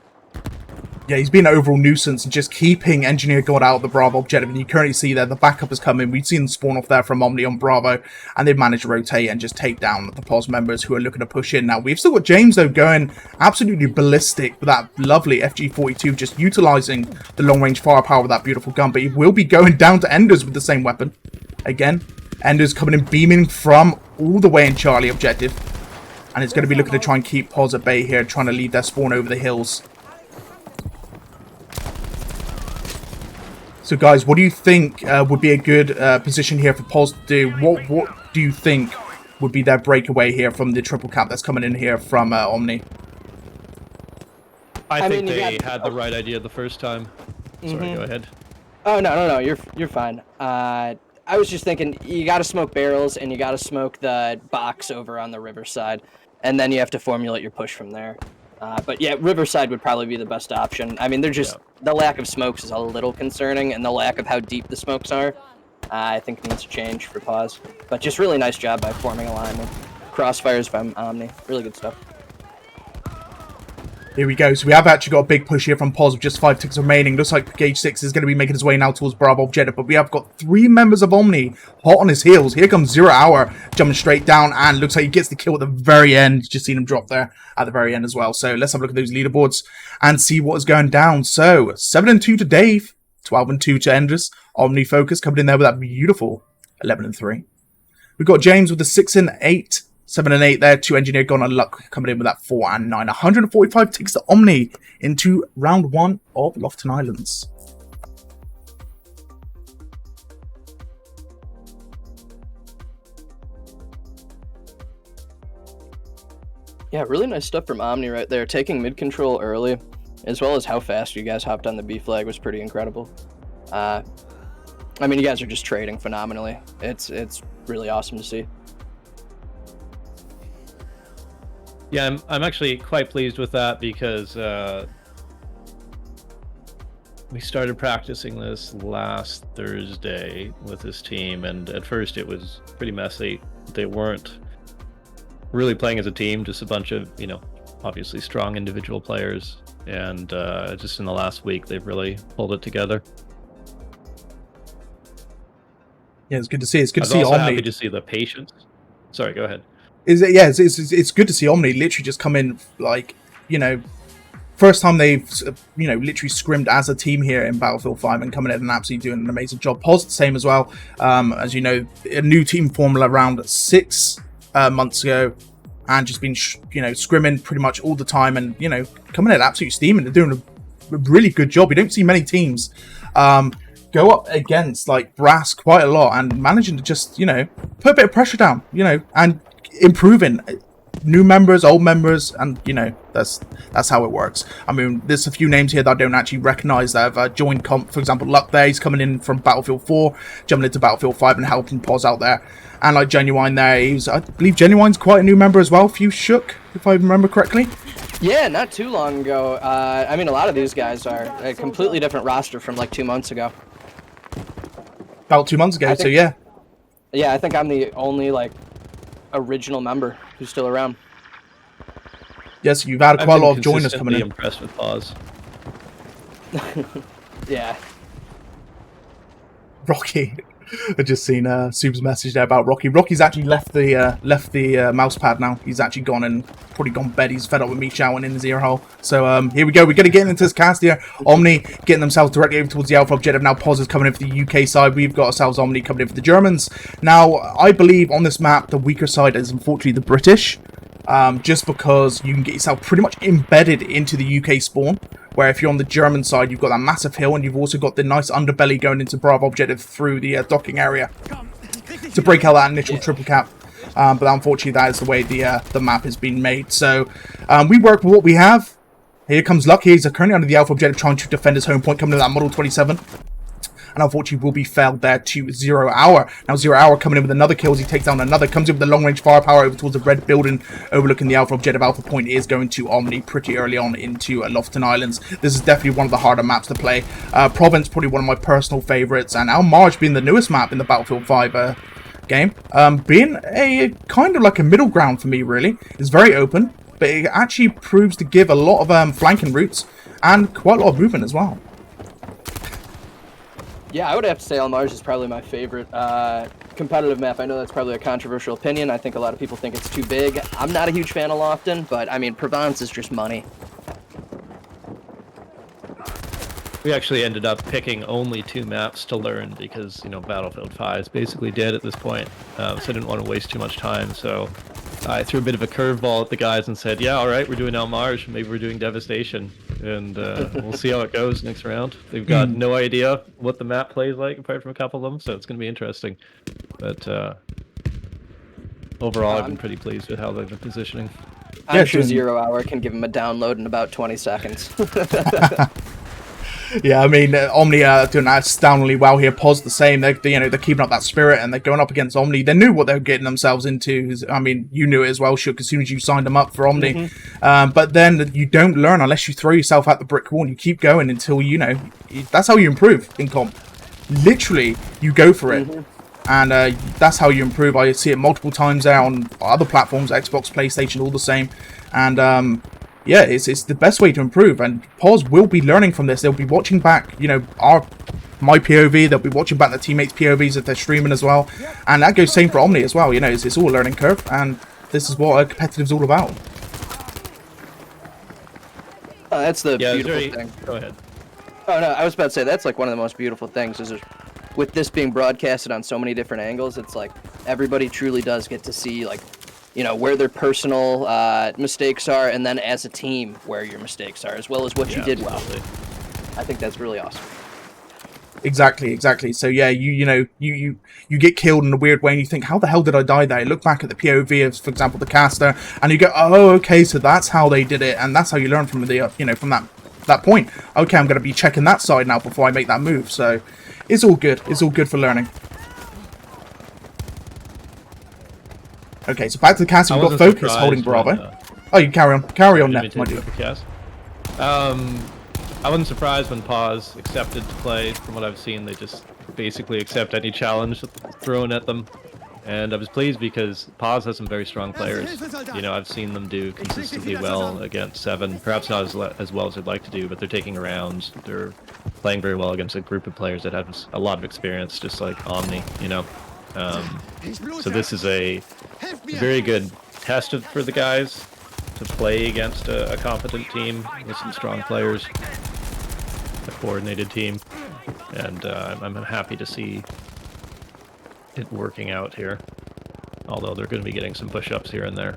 Yeah, he's been an overall nuisance and just keeping Engineer God out of the Bravo objective. And you currently see there, the backup has come in. We've seen them spawn off there from Omni on Bravo. And they've managed to rotate and just take down the Pozz members who are looking to push in. Now, we've still got James, though, going absolutely ballistic with that lovely FG42, just utilising the long-range firepower of that beautiful gun. But he will be going down to Enders with the same weapon. Again, Enders coming in, beaming from all the way in Charlie objective. And it's going to be looking to try and keep Pozz at bay here, trying to lead their spawn over the hills. So, guys, what do you think would be a good position here for Pozz to do? What do you think would be their breakaway here from the triple cap that's coming in here from Omni? I think they had the right idea the first time. Sorry, go ahead. Oh, no, you're fine. I was just thinking, you got to smoke barrels, and you got to smoke the box over on the riverside, and then you have to formulate your push from there. But yeah, riverside would probably be the best option. I mean, they're just the lack of smokes is a little concerning, and the lack of how deep the smokes are, I think needs to change for Pozz. But just really nice job by forming alignment. Crossfires from Omni, really good stuff. Here we go. So we have actually got a big push here from Pozz with just 5 ticks remaining. Looks like Gauge 6 is going to be making his way now towards Bravo objective. But we have got 3 members of Omni hot on his heels. Here comes 0 Hour jumping straight down. And looks like he gets the kill at the very end. Just seen him drop there at the very end as well. So let's have a look at those leaderboards and see what is going down. So 7-2 to Dave. 12-2 to Enders. Omni Focus coming in there with that beautiful 11-3. We've got James with the 6-8. 7-8 there, 2 Engineer gone on luck coming in with that 4-9. 145 ticks to Omni into round 1 of Lofoten Islands. Yeah, really nice stuff from Omni right there. Taking mid control early, as well as how fast you guys hopped on the B flag was pretty incredible. I mean, you guys are just trading phenomenally. It's really awesome to see. Yeah, I'm actually quite pleased with that because we started practicing this last Thursday with this team, and at first it was pretty messy. They weren't really playing as a team, just a bunch of, obviously strong individual players, and just in the last week they've really pulled it together. Yeah, it's good to see. It's good I to was see also Omni. happy to see the patience. Sorry, go ahead. It's good to see Omni literally just come in, like, first time they've, literally scrimmed as a team here in Battlefield 5 and coming in and absolutely doing an amazing job. Pozz, the same as well. As you know, a new team formed around 6 months ago and just been, scrimming pretty much all the time and, coming in absolutely steaming and doing a really good job. You don't see many teams go up against, like, Brass quite a lot and managing to just, put a bit of pressure down, and improving new members, old members, and that's how it works. I mean, there's a few names here that I don't actually recognize that have joined comp. For example, Luck there, he's coming in from Battlefield 4, jumping into Battlefield 5 and helping Pozz out there. And like Genuine there, I believe Genuine's quite a new member as well. Few Shook, if I remember correctly. Yeah, not too long ago. I mean, a lot of these guys are a completely different roster from like 2 months ago. About 2 months ago, so yeah. Yeah, I think I'm the only like original member who's still around. Yes, you've had quite a lot of joiners coming in. I'm impressed with Pozz. Yeah. Rocky. I just seen Sub's message there about Rocky. Rocky's actually left the mouse pad now. He's actually gone and probably gone bed. He's fed up with me shouting in his ear hole. So here we go. We're going to get into this cast here. Omni getting themselves directly over towards the Alpha objective. Now Pozz is coming in for the UK side. We've got ourselves Omni coming in for the Germans. Now, I believe on this map, the weaker side is unfortunately the British. Just because you can get yourself pretty much embedded into the UK spawn, where if you're on the German side, you've got that massive hill, and you've also got the nice underbelly going into Bravo objective through the docking area to break out that initial triple cap. But unfortunately, that is the way the map has been made. So we work with what we have. Here comes Luck. He's currently under the Alpha objective, trying to defend his home point, coming to that Model 27. And unfortunately will be felled there to 0 Hour. Now 0 Hour coming in with another kill as he takes down another, comes in with the long range firepower over towards the red building overlooking the Alpha objective. Alpha point is going to Omni pretty early on into Lofoten Islands. This is definitely one of the harder maps to play. Provence probably one of my personal favourites, and Al Marj being the newest map in the Battlefield 5 game, being a kind of like a middle ground for me really. It's very open, but it actually proves to give a lot of flanking routes and quite a lot of movement as well. Yeah, I would have to say Al Marj is probably my favorite competitive map. I know that's probably a controversial opinion. I think a lot of people think it's too big. I'm not a huge fan of Lofoten, but I mean, Provence is just money. We actually ended up picking only 2 maps to learn because, Battlefield 5 is basically dead at this point. So I didn't want to waste too much time. So I threw a bit of a curveball at the guys and said, yeah, all right, we're doing Al Marj. Maybe we're doing Devastation. And we'll see how it goes next round. They've got no idea what the map plays like apart from a couple of them. So it's going to be interesting. But overall, I've been pretty pleased with how they've been positioning. I'm sure 0 Hour can give him a download in about 20 seconds. Yeah, I mean, Omni are doing astoundingly well here. Pozz the same. They're keeping up that spirit, and they're going up against Omni. They knew what they were getting themselves into. I mean, you knew it as well, Shook, as soon as you signed them up for Omni. But then you don't learn unless you throw yourself at the brick wall, and you keep going until, that's how you improve in comp. Literally, you go for it. And that's how you improve. I see it multiple times there on other platforms, Xbox, PlayStation, all the same. And yeah, it's the best way to improve, and Pozz will be learning from this. They'll be watching back, my POV. They'll be watching back their teammates' POVs if they're streaming as well, and that goes same for Omni as well. It's all a learning curve, and this is what competitive's all about. That's the beautiful thing. Go ahead. Oh no, I was about to say that's like one of the most beautiful things is with this being broadcasted on so many different angles. It's like everybody truly does get to see like, where their personal mistakes are, and then as a team, where your mistakes are, as well as what you did well. I think that's really awesome. Exactly. So yeah, you get killed in a weird way, and you think, how the hell did I die there? You look back at the POV of, for example, the caster, and you go, oh, okay, so that's how they did it, and that's how you learn from the from that point. Okay, I'm going to be checking that side now before I make that move. So it's all good. It's all good for learning. Okay, so back to the cast. We've got Focus holding Bravo. Oh, you carry on, Nep, my dude. I wasn't surprised when Pozz accepted to play. From what I've seen, they just basically accept any challenge thrown at them. And I was pleased because Pozz has some very strong players. You know, I've seen them do consistently well against 7. Perhaps not as well as they'd like to do, but they're taking rounds. They're playing very well against a group of players that have a lot of experience, just like Omni, you know. So this is a very good test for the guys to play against a competent team with some strong players, a coordinated team, and I'm happy to see it working out here, although they're going to be getting some push-ups here and there.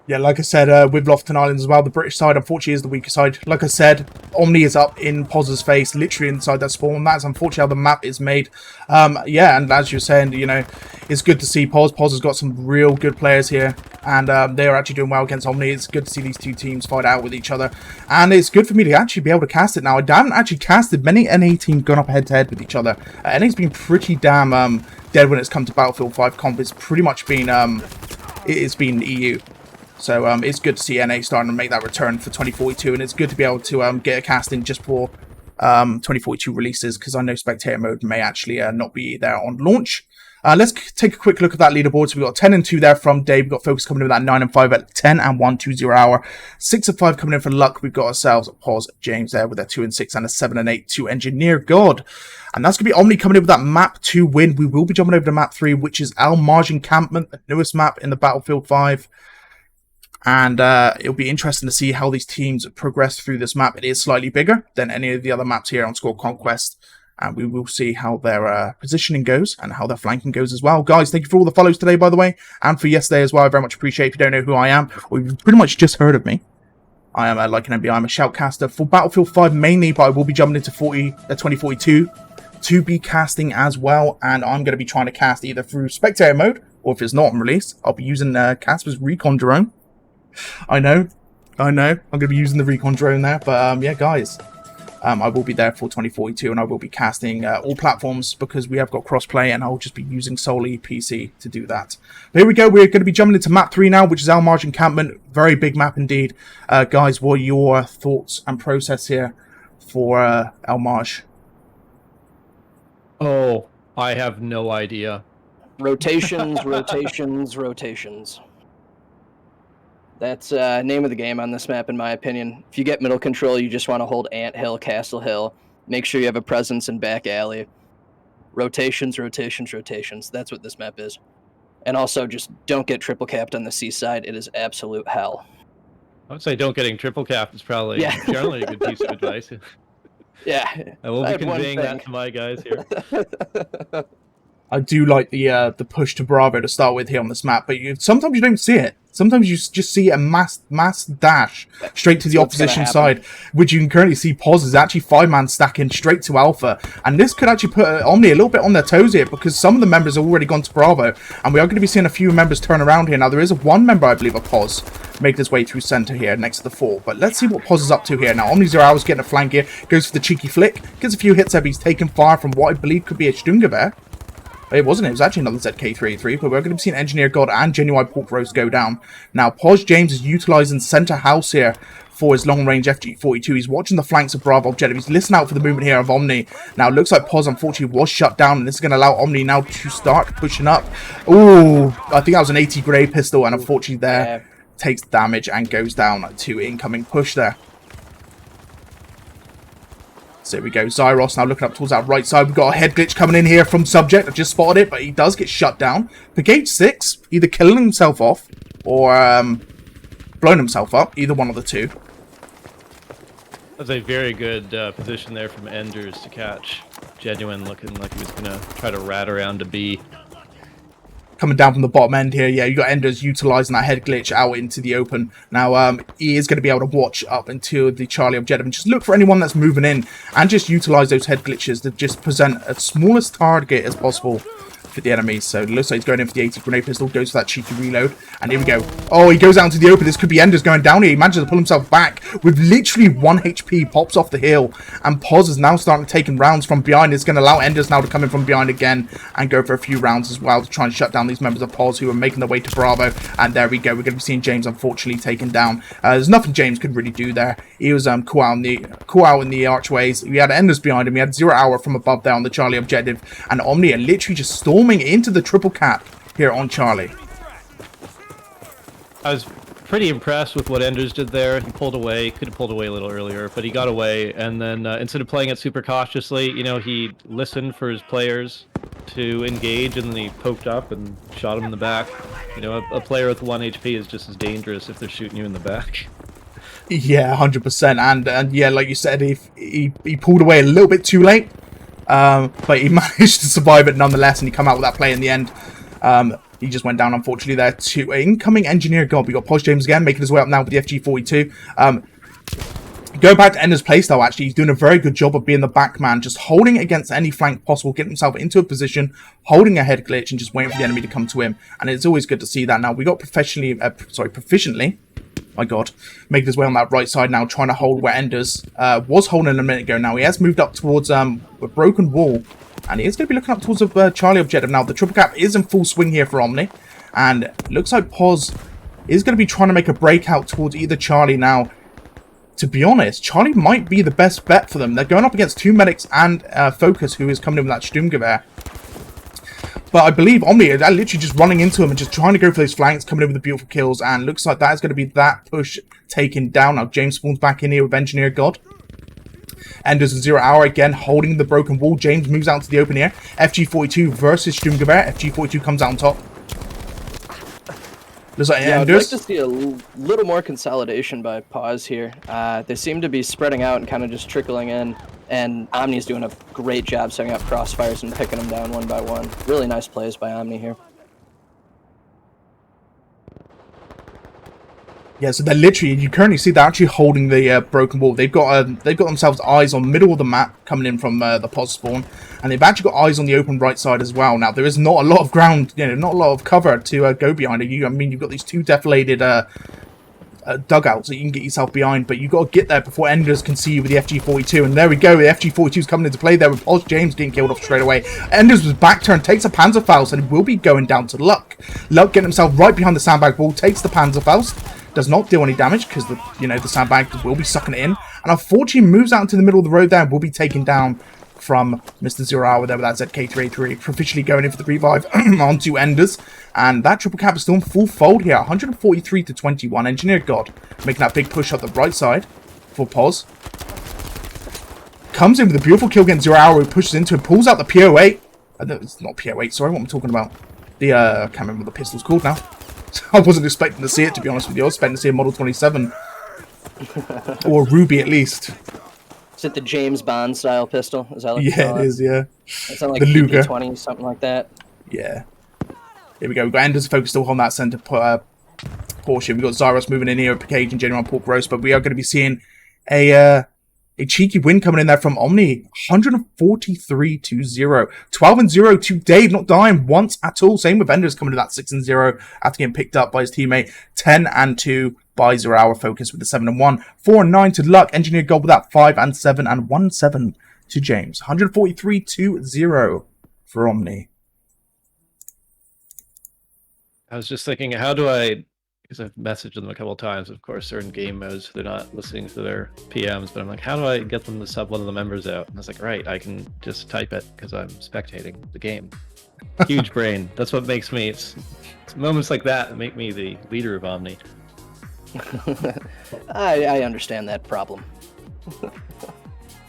Yeah, like I said, with Lofoten Islands as well, the British side, unfortunately, is the weaker side. Like I said, Omni is up in Pozz's face, literally inside that spawn. That's unfortunately how the map is made. Yeah, and as you're saying, you know, it's good to see Pozz. Pozz has got some real good players here, and they are actually doing well against Omni. It's good to see these two teams fight out with each other, and it's good for me to actually be able to cast it now. I haven't actually casted many NA teams going up head-to-head with each other. NA's been pretty damn dead when it's come to Battlefield 5 comp. It's pretty much been, it's been EU. So it's good to see NA starting to make that return for 2042, and it's good to be able to get a cast in just for 2042 releases, because I know spectator mode may actually not be there on launch. Let's take a quick look at that leaderboard. So we've got 10 and 2 there from Dave. We've got Focus coming in with that 9 and 5 at 10 and 1 2 0 hour. 6 and 5 coming in for Luck. We've got ourselves Pozz James there with their 2 and 6 and a 7 and 8 to Engineer God. And that's going to be Omni coming in with that map 2 win. We will be jumping over to map 3, which is Al Marj Encampment, the newest map in the Battlefield 5. And it'll be interesting to see how these teams progress through this map. It is slightly bigger than any of the other maps here on Score Conquest. And we will see how their positioning goes and how their flanking goes as well. Guys, thank you for all the follows today, by the way. And for yesterday as well. I very much appreciate it. If you don't know who I am, or you've pretty much just heard of me, I am like an MBI. I'm a shoutcaster for Battlefield 5 mainly, but I will be jumping into 2042 to be casting as well. And I'm going to be trying to cast either through spectator mode, or if it's not on release, I'll be using Casper's Recon Drone. I know. I'm going to be using the Recon Drone there. But yeah, guys, I will be there for 2042, and I will be casting all platforms because we have got crossplay, and I'll just be using solely PC to do that. But here we go. We're going to be jumping into map 3 now, which is Al Marj Encampment. Very big map indeed. Guys, what are your thoughts and process here for Al Marj? Oh, I have no idea. Rotations. That's name of the game on this map, in my opinion. If you get middle control, you just want to hold Ant Hill, Castle Hill. Make sure you have a presence in back alley. Rotations. That's what this map is. And also, just don't get triple capped on the seaside. It is absolute hell. I would say don't getting triple capped is probably generally a good piece of advice. Yeah. I will be conveying that to my guys here. I do like the push to Bravo to start with here on this map, but sometimes you don't see it. Sometimes you just see a mass dash straight to the opposition side, which you can currently see Pozz is actually 5-man stacking straight to Alpha. And this could actually put Omni a little bit on their toes here, because some of the members have already gone to Bravo, and we are going to be seeing a few members turn around here. Now, there is one member, I believe, of Pozz, making his way through center here next to the fort. But let's see what Pozz is up to here. Now, Omni 0 Hours getting a flank here, goes for the cheeky flick, gets a few hits there, but he's taking fire from what I believe could be a Stunga Bear. It wasn't. It was actually another ZK-383, but we're going to be seeing Engineer God and Genuine Pork Roast go down. Now, Pozz James is utilizing center house here for his long-range FG-42. He's watching the flanks of Bravo objective. He's listening out for the movement here of Omni. Now, it looks like Pozz, unfortunately, was shut down, and this is going to allow Omni now to start pushing up. Ooh, I think that was an 80 gray pistol, and unfortunately there takes damage and goes down to incoming push there. So here we go, Zyros now looking up towards that right side. We've got a head glitch coming in here from Subject. I just spotted it, but he does get shut down. Brigade 6, either killing himself off or blowing himself up. Either one of the two. That's a very good position there from Enders to catch Genuine, looking like he was going to try to rat around to B. coming down from the bottom end here. Yeah, you got Enders utilizing that head glitch out into the open. Now, he is going to be able to watch up until the Charlie objective and just look for anyone that's moving in and just utilize those head glitches to just present a smallest target as possible for the enemies. So it looks like he's going in for the 80 grenade pistol, goes for that cheeky reload, and here we go. Oh, he goes out into the open. This could be Enders going down here. He manages to pull himself back with literally 1 HP, pops off the hill, and Pozz is now starting to take rounds from behind. It's going to allow Enders now to come in from behind again and go for a few rounds as well to try and shut down these members of Pozz who are making their way to Bravo. And there we go. We're going to be seeing James unfortunately taken down. There's nothing James could really do there. He was cool out in the archways. We had Enders behind him. We had 0 Hour from above there on the Charlie objective, and Omni are literally just storming into the triple cap here on Charlie. I was pretty impressed with what Enders did there. He pulled away, could have pulled away a little earlier, but he got away. And then instead of playing it super cautiously, you know, he listened for his players to engage, and then he poked up and shot him in the back. You know, a player with 1 HP is just as dangerous if they're shooting you in the back. Yeah, 100%. And yeah, like you said, he pulled away a little bit too late, but he managed to survive it nonetheless, and he come out with that play in the end. He just went down, unfortunately, there to incoming Engineer God. We got Pozz James again, making his way up now with the FG42. Going back to Ender's playstyle, actually, he's doing a very good job of being the back man, just holding against any flank possible, getting himself into a position, holding a head glitch, and just waiting for the enemy to come to him. And it's always good to see that. Now, we got proficiently, my God, making his way on that right side now, trying to hold where Enders was holding a minute ago. Now, he has moved up towards a broken wall, and he is going to be looking up towards a Charlie objective. Now, the triple cap is in full swing here for Omni, and it looks like Pozz is going to be trying to make a breakout towards either Charlie. Now, to be honest, Charlie might be the best bet for them. They're going up against 2 medics and Focus, who is coming in with that Sturmgewehr. But I believe Omni are literally just running into him and just trying to go for those flanks, coming in with the beautiful kills, and looks like that is going to be that push taken down. Now, James spawns back in here with Engineer God. Enders and 0 Hour again holding the broken wall. James moves out to the open here. FG42 versus Sturmgewehr. FG42 comes out on top. Looks like Yeah, Enders. I'd like to see a little more consolidation by Pozz here. They seem to be spreading out and kind of just trickling in, and Omni's doing a great job setting up crossfires and picking them down one by one. Really nice plays by Omni here. Yeah, so they're literally, you currently see they're actually holding the broken wall. They've got themselves eyes on the middle of the map coming in from the Pozz spawn, and they've actually got eyes on the open right side as well. Now, there is not a lot of ground, you know, not a lot of cover to go behind. I mean, you've got these 2 deflated dugouts that you can get yourself behind, but you've got to get there before Enders can see you with the FG42. And there we go, the FG42 is coming into play there with Pozz James getting killed off straight away. Enders was back turn, takes a Panzerfaust, and will be going down to Luck. Luck getting himself right behind the sandbag wall, takes the Panzerfaust. Does not deal any damage because the sandbag will be sucking it in, and unfortunately moves out into the middle of the road there and will be taken down from Mr. 0 Hour there with that ZK383, proficiently going in for the revive onto Enders, and that triple cap is still in full fold here, 143 to 21. Engineer God making that big push up the right side for Pozz. Comes in with a beautiful kill against 0 Hour, who pushes into him, pulls out the PO8. It's not PO8, sorry, what am I talking about? I can't remember what the pistol's called now. I wasn't expecting to see it, to be honest with you. I was expecting to see a Model 27. Or a Ruby, at least. Is it the James Bond style pistol? Is that like Yeah, it is, yeah. It's like the Luger. 20, something like that. Yeah. Here we go. We've got Enders focused still on that centre portion. We've got Zyros moving in here, Picage and Genuine Pork Roast, but we are going to be seeing a cheeky win coming in there from Omni. 143 to 0. 12 and 0 to Dave, not dying once at all. Same with Enders coming to that 6 and 0 after getting picked up by his teammate. 10 and 2 by 0 Hour Focus with the 7 and 1. 4 and 9 to Luck. Engineer God with that 5 and 7 and 1 7 to James. 143 to 0 for Omni. I was just thinking, how do I, because I've messaged them a couple of times, of course, they're in game mode, so they're not listening to their PMs, but I'm like, how do I get them to sub one of the members out? And I was like, right, I can just type it because I'm spectating the game. Huge brain. That's what makes me, it's moments like that make me the leader of Omni. I understand that problem.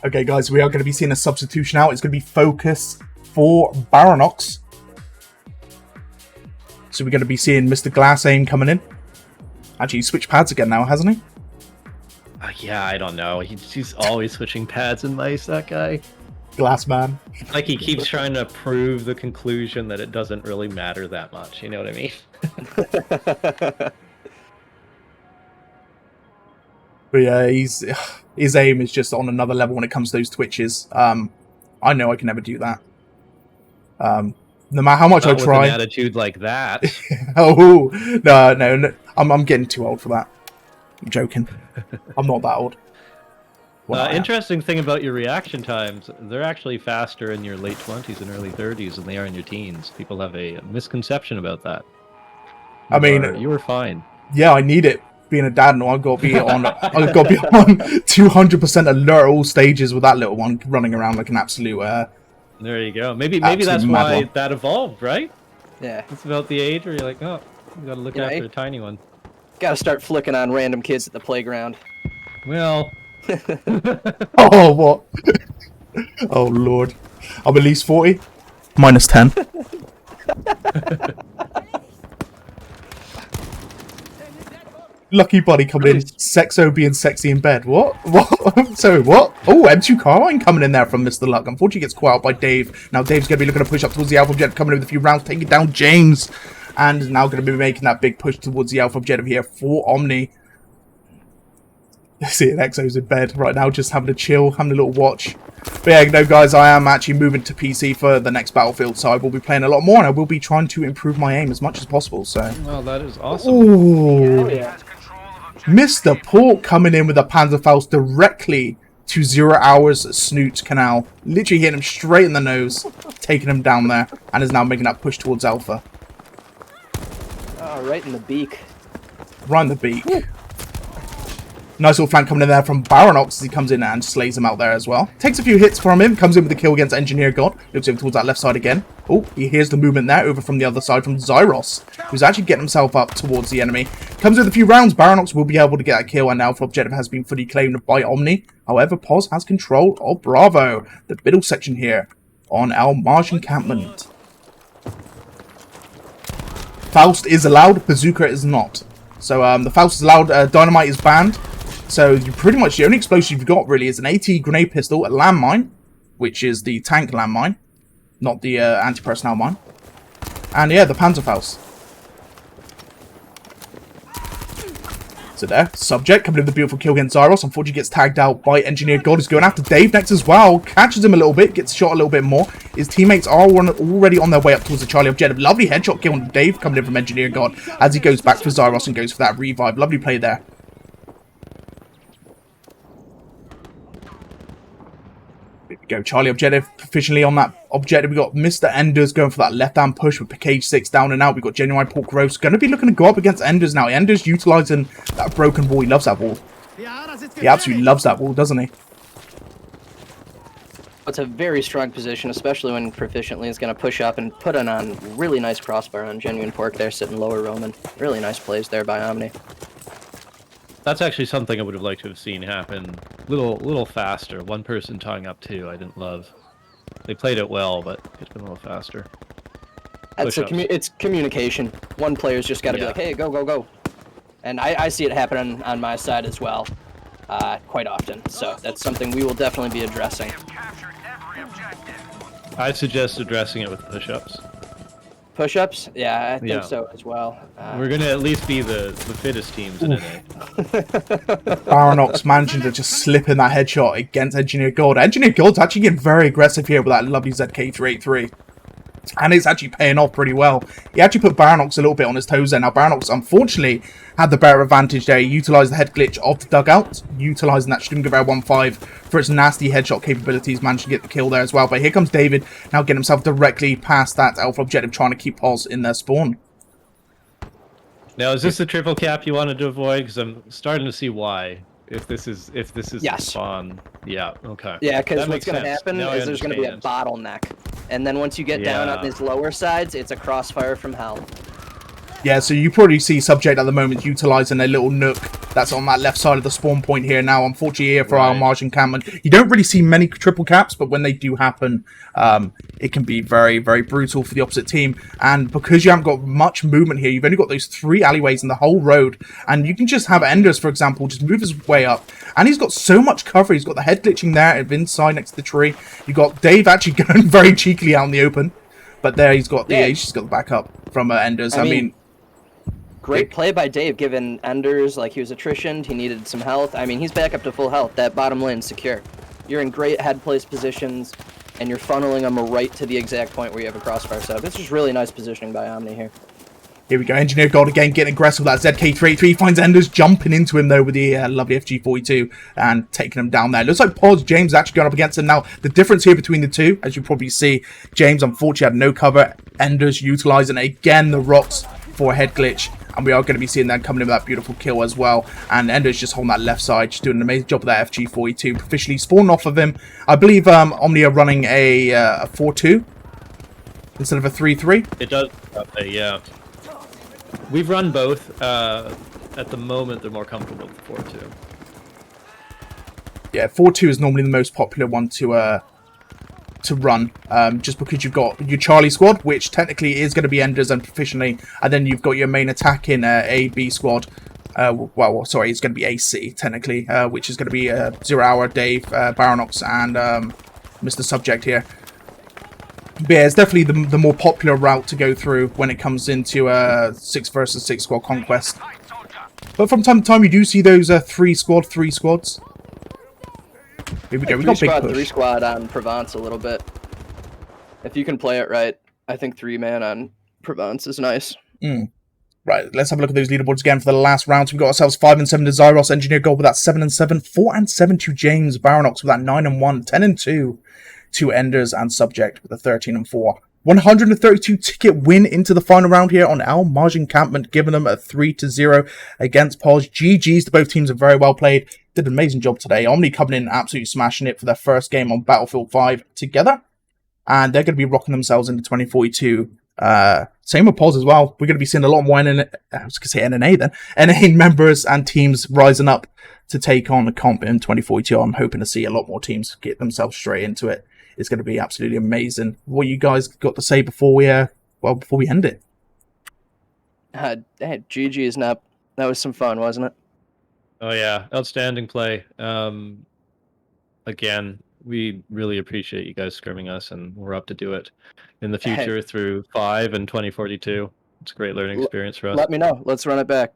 Okay, guys, we are going to be seeing a substitution out. It's going to be Focus for Baronox. So we're going to be seeing Mr. Glass Aim coming in. Actually, he switched pads again now, hasn't he? Yeah, I don't know. He's always switching pads and mice, that guy. Glass man. Like he keeps trying to prove the conclusion that it doesn't really matter that much. You know what I mean? But yeah, his aim is just on another level when it comes to those twitches. I know I can never do that. No matter how much Not I with try. an attitude like that. Oh no! I'm getting too old for that. I'm joking. I'm not that old. Well, I am. Interesting thing about your reaction times, they're actually faster in your late 20s and early 30s than they are in your teens. People have a misconception about that. You were fine. Yeah, I need it. Being a dad, I've got to be on 200% alert at all stages with that little one running around like an absolute. There you go. Maybe that's why one. that evolved, right? Yeah. It's about the age where you're like, oh, you gotta look after a tiny one. Gotta start flicking on random kids at the playground. Well. Oh, what? Oh, Lord. I'm at least 40. Minus 10. Lucky buddy coming in. Sexo being sexy in bed. What? What? Sorry, what? Oh, M2 Carline coming in there from Mr. Luck. Unfortunately, gets caught out by Dave. Now Dave's going to be looking to push up towards the Alpha Objective, coming in with a few rounds, taking down James. And now going to be making that big push towards the Alpha Objective here for Omni. See it, Exo's in bed right now, just having a chill, having a little watch. But yeah, no, guys, I am actually moving to PC for the next Battlefield, so I will be playing a lot more, and I will be trying to improve my aim as much as possible. So. Well, that is awesome. Ooh. Yeah. Mr. Pork coming in with a Panzerfaust directly to 0 Hours Snoot Canal. Literally hitting him straight in the nose, taking him down there, and is now making that push towards Alpha. Oh, right in the beak. Right in the beak. Woo. Nice little flank coming in there from Baronox as he comes in and slays him out there as well. Takes a few hits from him, comes in with the kill against Engineer God. Looks over towards that left side again. Oh, he hears the movement there over from the other side from Zyros, who's actually getting himself up towards the enemy. Comes with a few rounds. Baronox will be able to get that kill, and now the objective has been fully claimed by Omni. However, Pozz has control of Bravo, the middle section here on our Marsh encampment. Faust is allowed, Bazooka is not. So the Faust is allowed, Dynamite is banned. So you pretty much, the only explosive you've got really is an AT grenade pistol, a landmine, which is the tank landmine, not the anti-personnel mine. And yeah, the Panzerfaust. So there, Subject coming in with the beautiful kill against Zyros. Unfortunately gets tagged out by Engineer God, who's going after Dave next as well. Catches him a little bit, gets shot a little bit more. His teammates are already on their way up towards the Charlie Objective. Lovely headshot kill on Dave coming in from Engineer God as he goes back for Zyros and goes for that revive. Lovely play there. Go Charlie Objective proficiently on that objective. We got Mr. Enders going for that left hand push with Cage 6 down and out. We got Genuine Pork Roast going to be looking to go up against Enders now. Enders utilizing that broken wall. He loves that wall. He absolutely loves that wall, doesn't he? It's a very strong position, especially when proficiently is going to push up and put on really nice crossbar on Genuine Pork there, sitting lower Roman. Really nice plays there by Omni. That's actually something I would have liked to have seen happen little faster. One person tying up two, I didn't love. They played it well, but it's been a little faster. It's communication. One player's just got to be like, hey, go, go, go. And I see it happen on my side as well, quite often. So that's something we will definitely be addressing. I suggest addressing it with push-ups. Push-ups? Yeah, I think so as well. We're going to at least be the fittest teams in NA. Baronox managing to just slip in that headshot against Engineer God. Engineer God's actually getting very aggressive here with that lovely ZK383. And it's actually paying off pretty well. He actually put Baronox a little bit on his toes there. Now, Baronox, unfortunately, had the better advantage there. He utilised the head glitch of the dugout, utilising that Sturmgewehr 1.5 for its nasty headshot capabilities, managed to get the kill there as well. But here comes David, now getting himself directly past that Alpha Objective, trying to keep Pozz in their spawn. Now, is this the triple cap you wanted to avoid? Because I'm starting to see why. If this is yes. the spawn, yeah, okay. Yeah, because what's going to happen is there's going to be a bottleneck, and then once you get down on these lower sides, it's a crossfire from hell. Yeah, so you probably see Subject at the moment utilising a little nook that's on that left side of the spawn point here now. Unfortunately, here for our Marge encampment, you don't really see many triple caps, but when they do happen, it can be very, very brutal for the opposite team. And because you haven't got much movement here, you've only got those 3 alleyways in the whole road, and you can just have Enders, for example, just move his way up. And he's got so much cover. He's got the head glitching there inside next to the tree. You've got Dave actually going very cheekily out in the open. But there he's got he's just got the backup from Enders. I mean, great play by Dave, given Enders, like, he was attritioned, he needed some health. I mean, he's back up to full health. That bottom lane's secure. You're in great head place positions, and you're funneling them right to the exact point where you have a crossfire set up. This is really nice positioning by Omni here. Here we go, Engineer God again getting aggressive with that ZK383. Finds Enders jumping into him though with the lovely FG42 and taking him down there. Looks like Pozz, James actually going up against him. Now, the difference here between the two, as you probably see, James unfortunately had no cover. Enders utilising again the rocks for a head glitch. And we are going to be seeing them coming in with that beautiful kill as well. And Enders just holding that left side, just doing an amazing job with that FG42. Officially spawned off of him. I believe Omni are running a 4-2 instead of a 3-3. It does, yeah. We've run both. At the moment, they're more comfortable with 4-2. Yeah, 4-2 is normally the most popular one to run, just because you've got your Charlie squad, which technically is going to be Enders and proficiently, and then you've got your main attack in A-B squad. Well, sorry, it's going to be AC, technically, which is going to be 0 Hour, Dave, Baronox, and Mr. Subject here. But yeah, it's definitely the more popular route to go through when it comes into 6 versus 6 squad conquest. But from time to time, you do see those 3 squads. Here we go. We got big push. 3 squad on Provence a little bit. If you can play it right, I think 3-man on Provence is nice. Right, let's have a look at those leaderboards again for the last round. We've got ourselves 5-7 to Zyros, Engineer Gold with that 7-7, 4-7 to James, Baronox with that 9-1, 10-2 to Enders and Subject with a 13-4. 132 ticket win into the final round here on our Marge encampment, giving them a 3-0 against Pozz. GG's to both teams are very well played. Did an amazing job today. Omni coming in absolutely smashing it for their first game on Battlefield 5 together. And they're going to be rocking themselves into 2042. Same with Pozz as well. We're going to be seeing a lot more NNA members and teams rising up to take on the comp in 2042. I'm hoping to see a lot more teams get themselves straight into it. It's going to be absolutely amazing. What you guys got to say before we end it? Hey, GG's Nap. That was some fun, wasn't it? Oh yeah, outstanding play. Again, we really appreciate you guys scrimming us, and we're up to do it in the future through 5 and 2042. It's a great learning experience for us. Let me know. Let's run it back.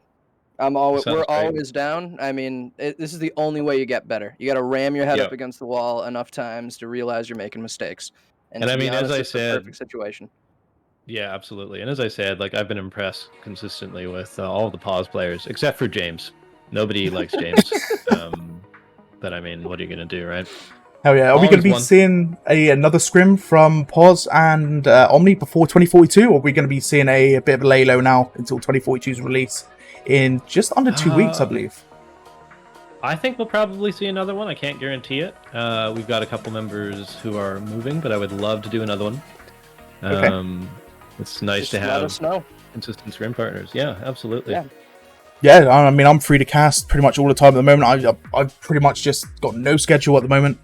We're great. always down. I mean, this is the only way you get better. You got to ram your head up against the wall enough times to realize you're making mistakes. And I mean, as I said, perfect situation. Yeah, absolutely. And as I said, like, I've been impressed consistently with all the Pozz players, except for James. Nobody likes James. But I mean, what are you gonna do, right? Hell yeah! Are we going to be seeing another scrim from Pozz and Omni before 2042, or are we going to be seeing a bit of a lay low now until 2042's release in just under 2 weeks, I believe? I think we'll probably see another one. I can't guarantee it. We've got a couple members who are moving, but I would love to do another one. Okay. It's nice to have consistent scrim partners. Yeah, absolutely. Yeah, I mean, I'm free to cast pretty much all the time at the moment. I've pretty much just got no schedule at the moment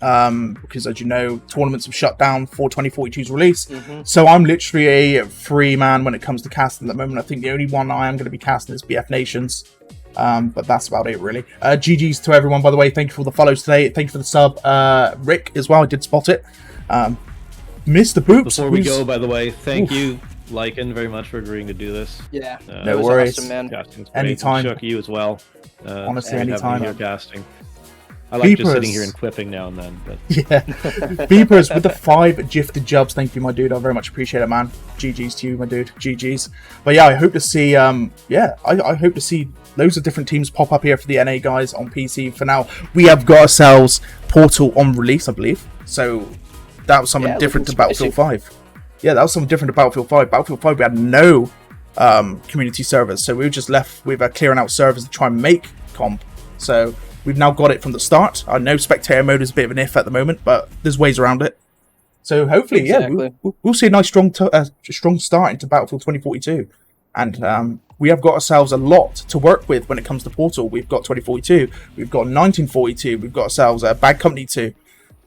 because, as you know, tournaments have shut down for 2042's release. So I'm literally a free man when it comes to casting at the moment. I think the only one I am going to be casting is BF Nations. But that's about it, really. GG's to everyone, by the way. Thank you for all the follows today. Thank you for the sub. Rick, as well. I did spot it. Mr. Boops. Before we go, by the way, thank you, Lycan, very much for agreeing to do this. Yeah, no worries. Awesome, man. Anytime. Chuck, you as well. Honestly, anytime. Your casting. I like just sitting here and quipping now and then. But yeah. Beepers with the 5 gifted jobs. Thank you, my dude. I very much appreciate it, man. GG's to you, my dude. GG's. But yeah, I hope to see. I hope to see loads of different teams pop up here for the NA guys on PC. For now, we have got ourselves Portal on release, I believe. So that was something different to Battlefield 5. Yeah, that was something different to Battlefield 5. Battlefield 5, we had no community servers, so we were just left with clearing out servers to try and make comp. So we've now got it from the start. I know spectator mode is a bit of an if at the moment, but there's ways around it. So hopefully, we'll see a nice strong start into Battlefield 2042. And we have got ourselves a lot to work with when it comes to Portal. We've got 2042, we've got 1942, we've got ourselves Bad Company 2,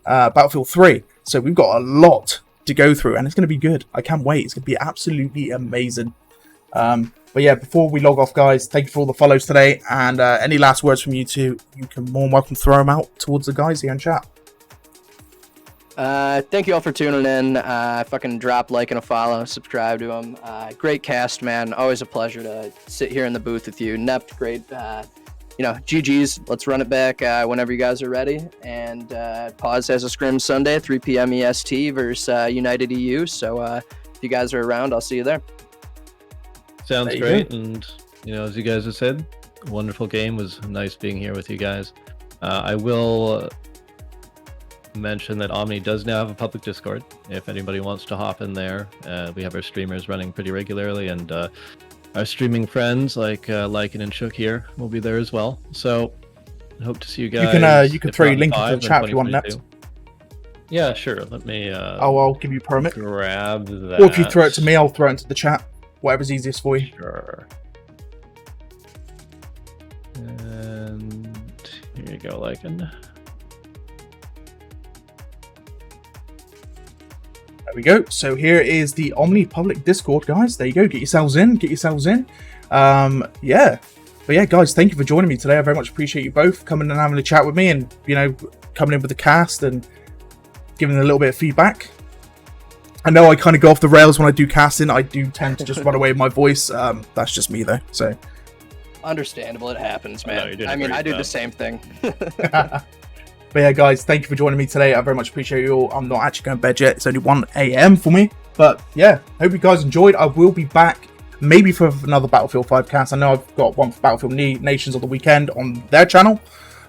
Battlefield 3. So we've got a lot to go through, and it's going to be good. I can't wait. It's going to be absolutely amazing. But yeah, before we log off, guys, thank you for all the follows today. And any last words from you two, you can more than welcome throw them out towards the guys here in chat. Thank you all for tuning in. Fucking drop like and a follow, subscribe to them. Great cast, man. Always a pleasure to sit here in the booth with you. Nept, great. GG's. Let's run it back whenever you guys are ready. And Pozz has a Scrim Sunday, 3 p.m. EST versus United EU. So if you guys are around, I'll see you there. Sounds great. And, as you guys have said, wonderful game. Was nice being here with you guys. I will mention that Omni does now have a public Discord. If anybody wants to hop in there, we have our streamers running pretty regularly, and our streaming friends like Lycan and Shook here will be there as well. So I hope to see you guys. You can throw your link into the chat if you want, Nept. Yeah, sure. Let me. I'll give you a permit. Grab that. Or if you throw it to me, I'll throw it into the chat. Whatever's easiest for you. Sure. And here you go, Lycan. There we go. So here is the Omni public Discord, guys. There you go. Get yourselves in. Yeah. But yeah, guys, thank you for joining me today. I very much appreciate you both coming and having a chat with me, and coming in with the cast and giving a little bit of feedback. I know I kind of go off the rails when I do casting. I do tend to just run away with my voice. That's just me, though. So understandable. It happens, man. I do the same thing. But yeah, guys, thank you for joining me today. I very much appreciate you all. I'm not actually going to bed yet. It's only 1 a.m. for me. But yeah, hope you guys enjoyed. I will be back maybe for another Battlefield 5 cast. I know I've got one for Battlefield Nations on the weekend on their channel.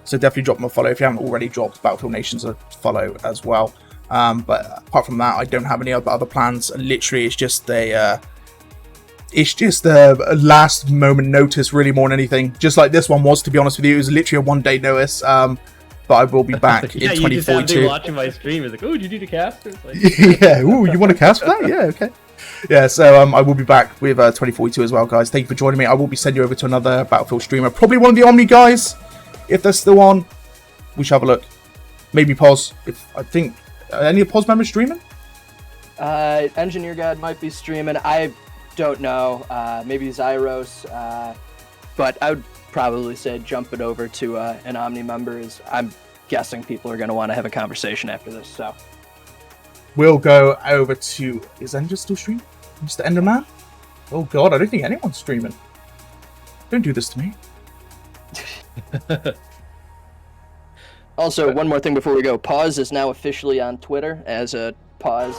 So definitely drop them a follow if you haven't already dropped Battlefield Nations a follow as well. But apart from that, I don't have any other plans. Literally, it's just a last moment notice, really, more than anything. Just like this one was, to be honest with you. It was literally a 1 day notice. But I will be back in 2042. You just have to watching my stream. It's like, oh, did you do the cast? Like... yeah. Ooh, you want to cast for that? Yeah. Okay. Yeah. So I will be back with 2042 as well, guys. Thank you for joining me. I will be sending you over to another Battlefield streamer, probably one of the Omni guys, if they're still on. We shall have a look. Maybe Pozz. I think any of Pozz members streaming. Engineer God might be streaming. I don't know. Maybe Zyros. But I would probably say jump it over to an Omni member. I'm guessing people are going to want to have a conversation after this. So we'll go over to... Is Ender still streaming? Mr. Enderman? Oh god, I don't think anyone's streaming. Don't do this to me. Also, one more thing before we go. Pozz is now officially on Twitter as a Pozz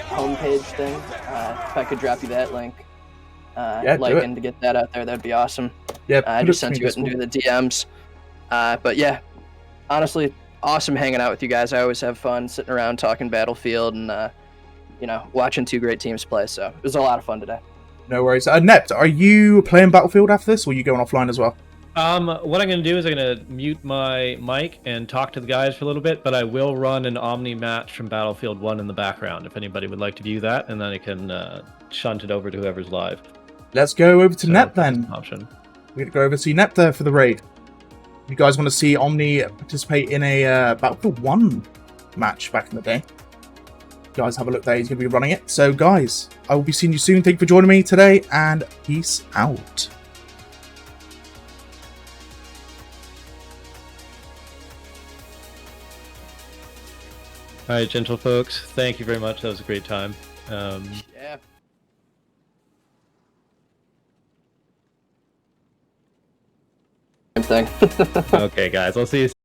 homepage thing. If I could drop you that link. And to get that out there, that'd be awesome. Yeah, I just sent you it and do the DMs. But yeah, honestly, awesome hanging out with you guys. I always have fun sitting around talking Battlefield and watching two great teams play. So it was a lot of fun today. No worries. Nept, are you playing Battlefield after this, or are you going offline as well? What I'm going to do is I'm going to mute my mic and talk to the guys for a little bit, but I will run an Omni match from Battlefield 1 in the background if anybody would like to view that, and then I can shunt it over to whoever's live. Let's go over to Nept then. Option. We're going to go over to see Nept there for the raid. You guys want to see Omni participate in a Battlefield 1 match back in the day? Guys, have a look there. He's going to be running it. So, guys, I will be seeing you soon. Thank you for joining me today, and peace out. All right, gentle folks. Thank you very much. That was a great time. Yeah. Same thing. Okay, guys. I'll see you soon.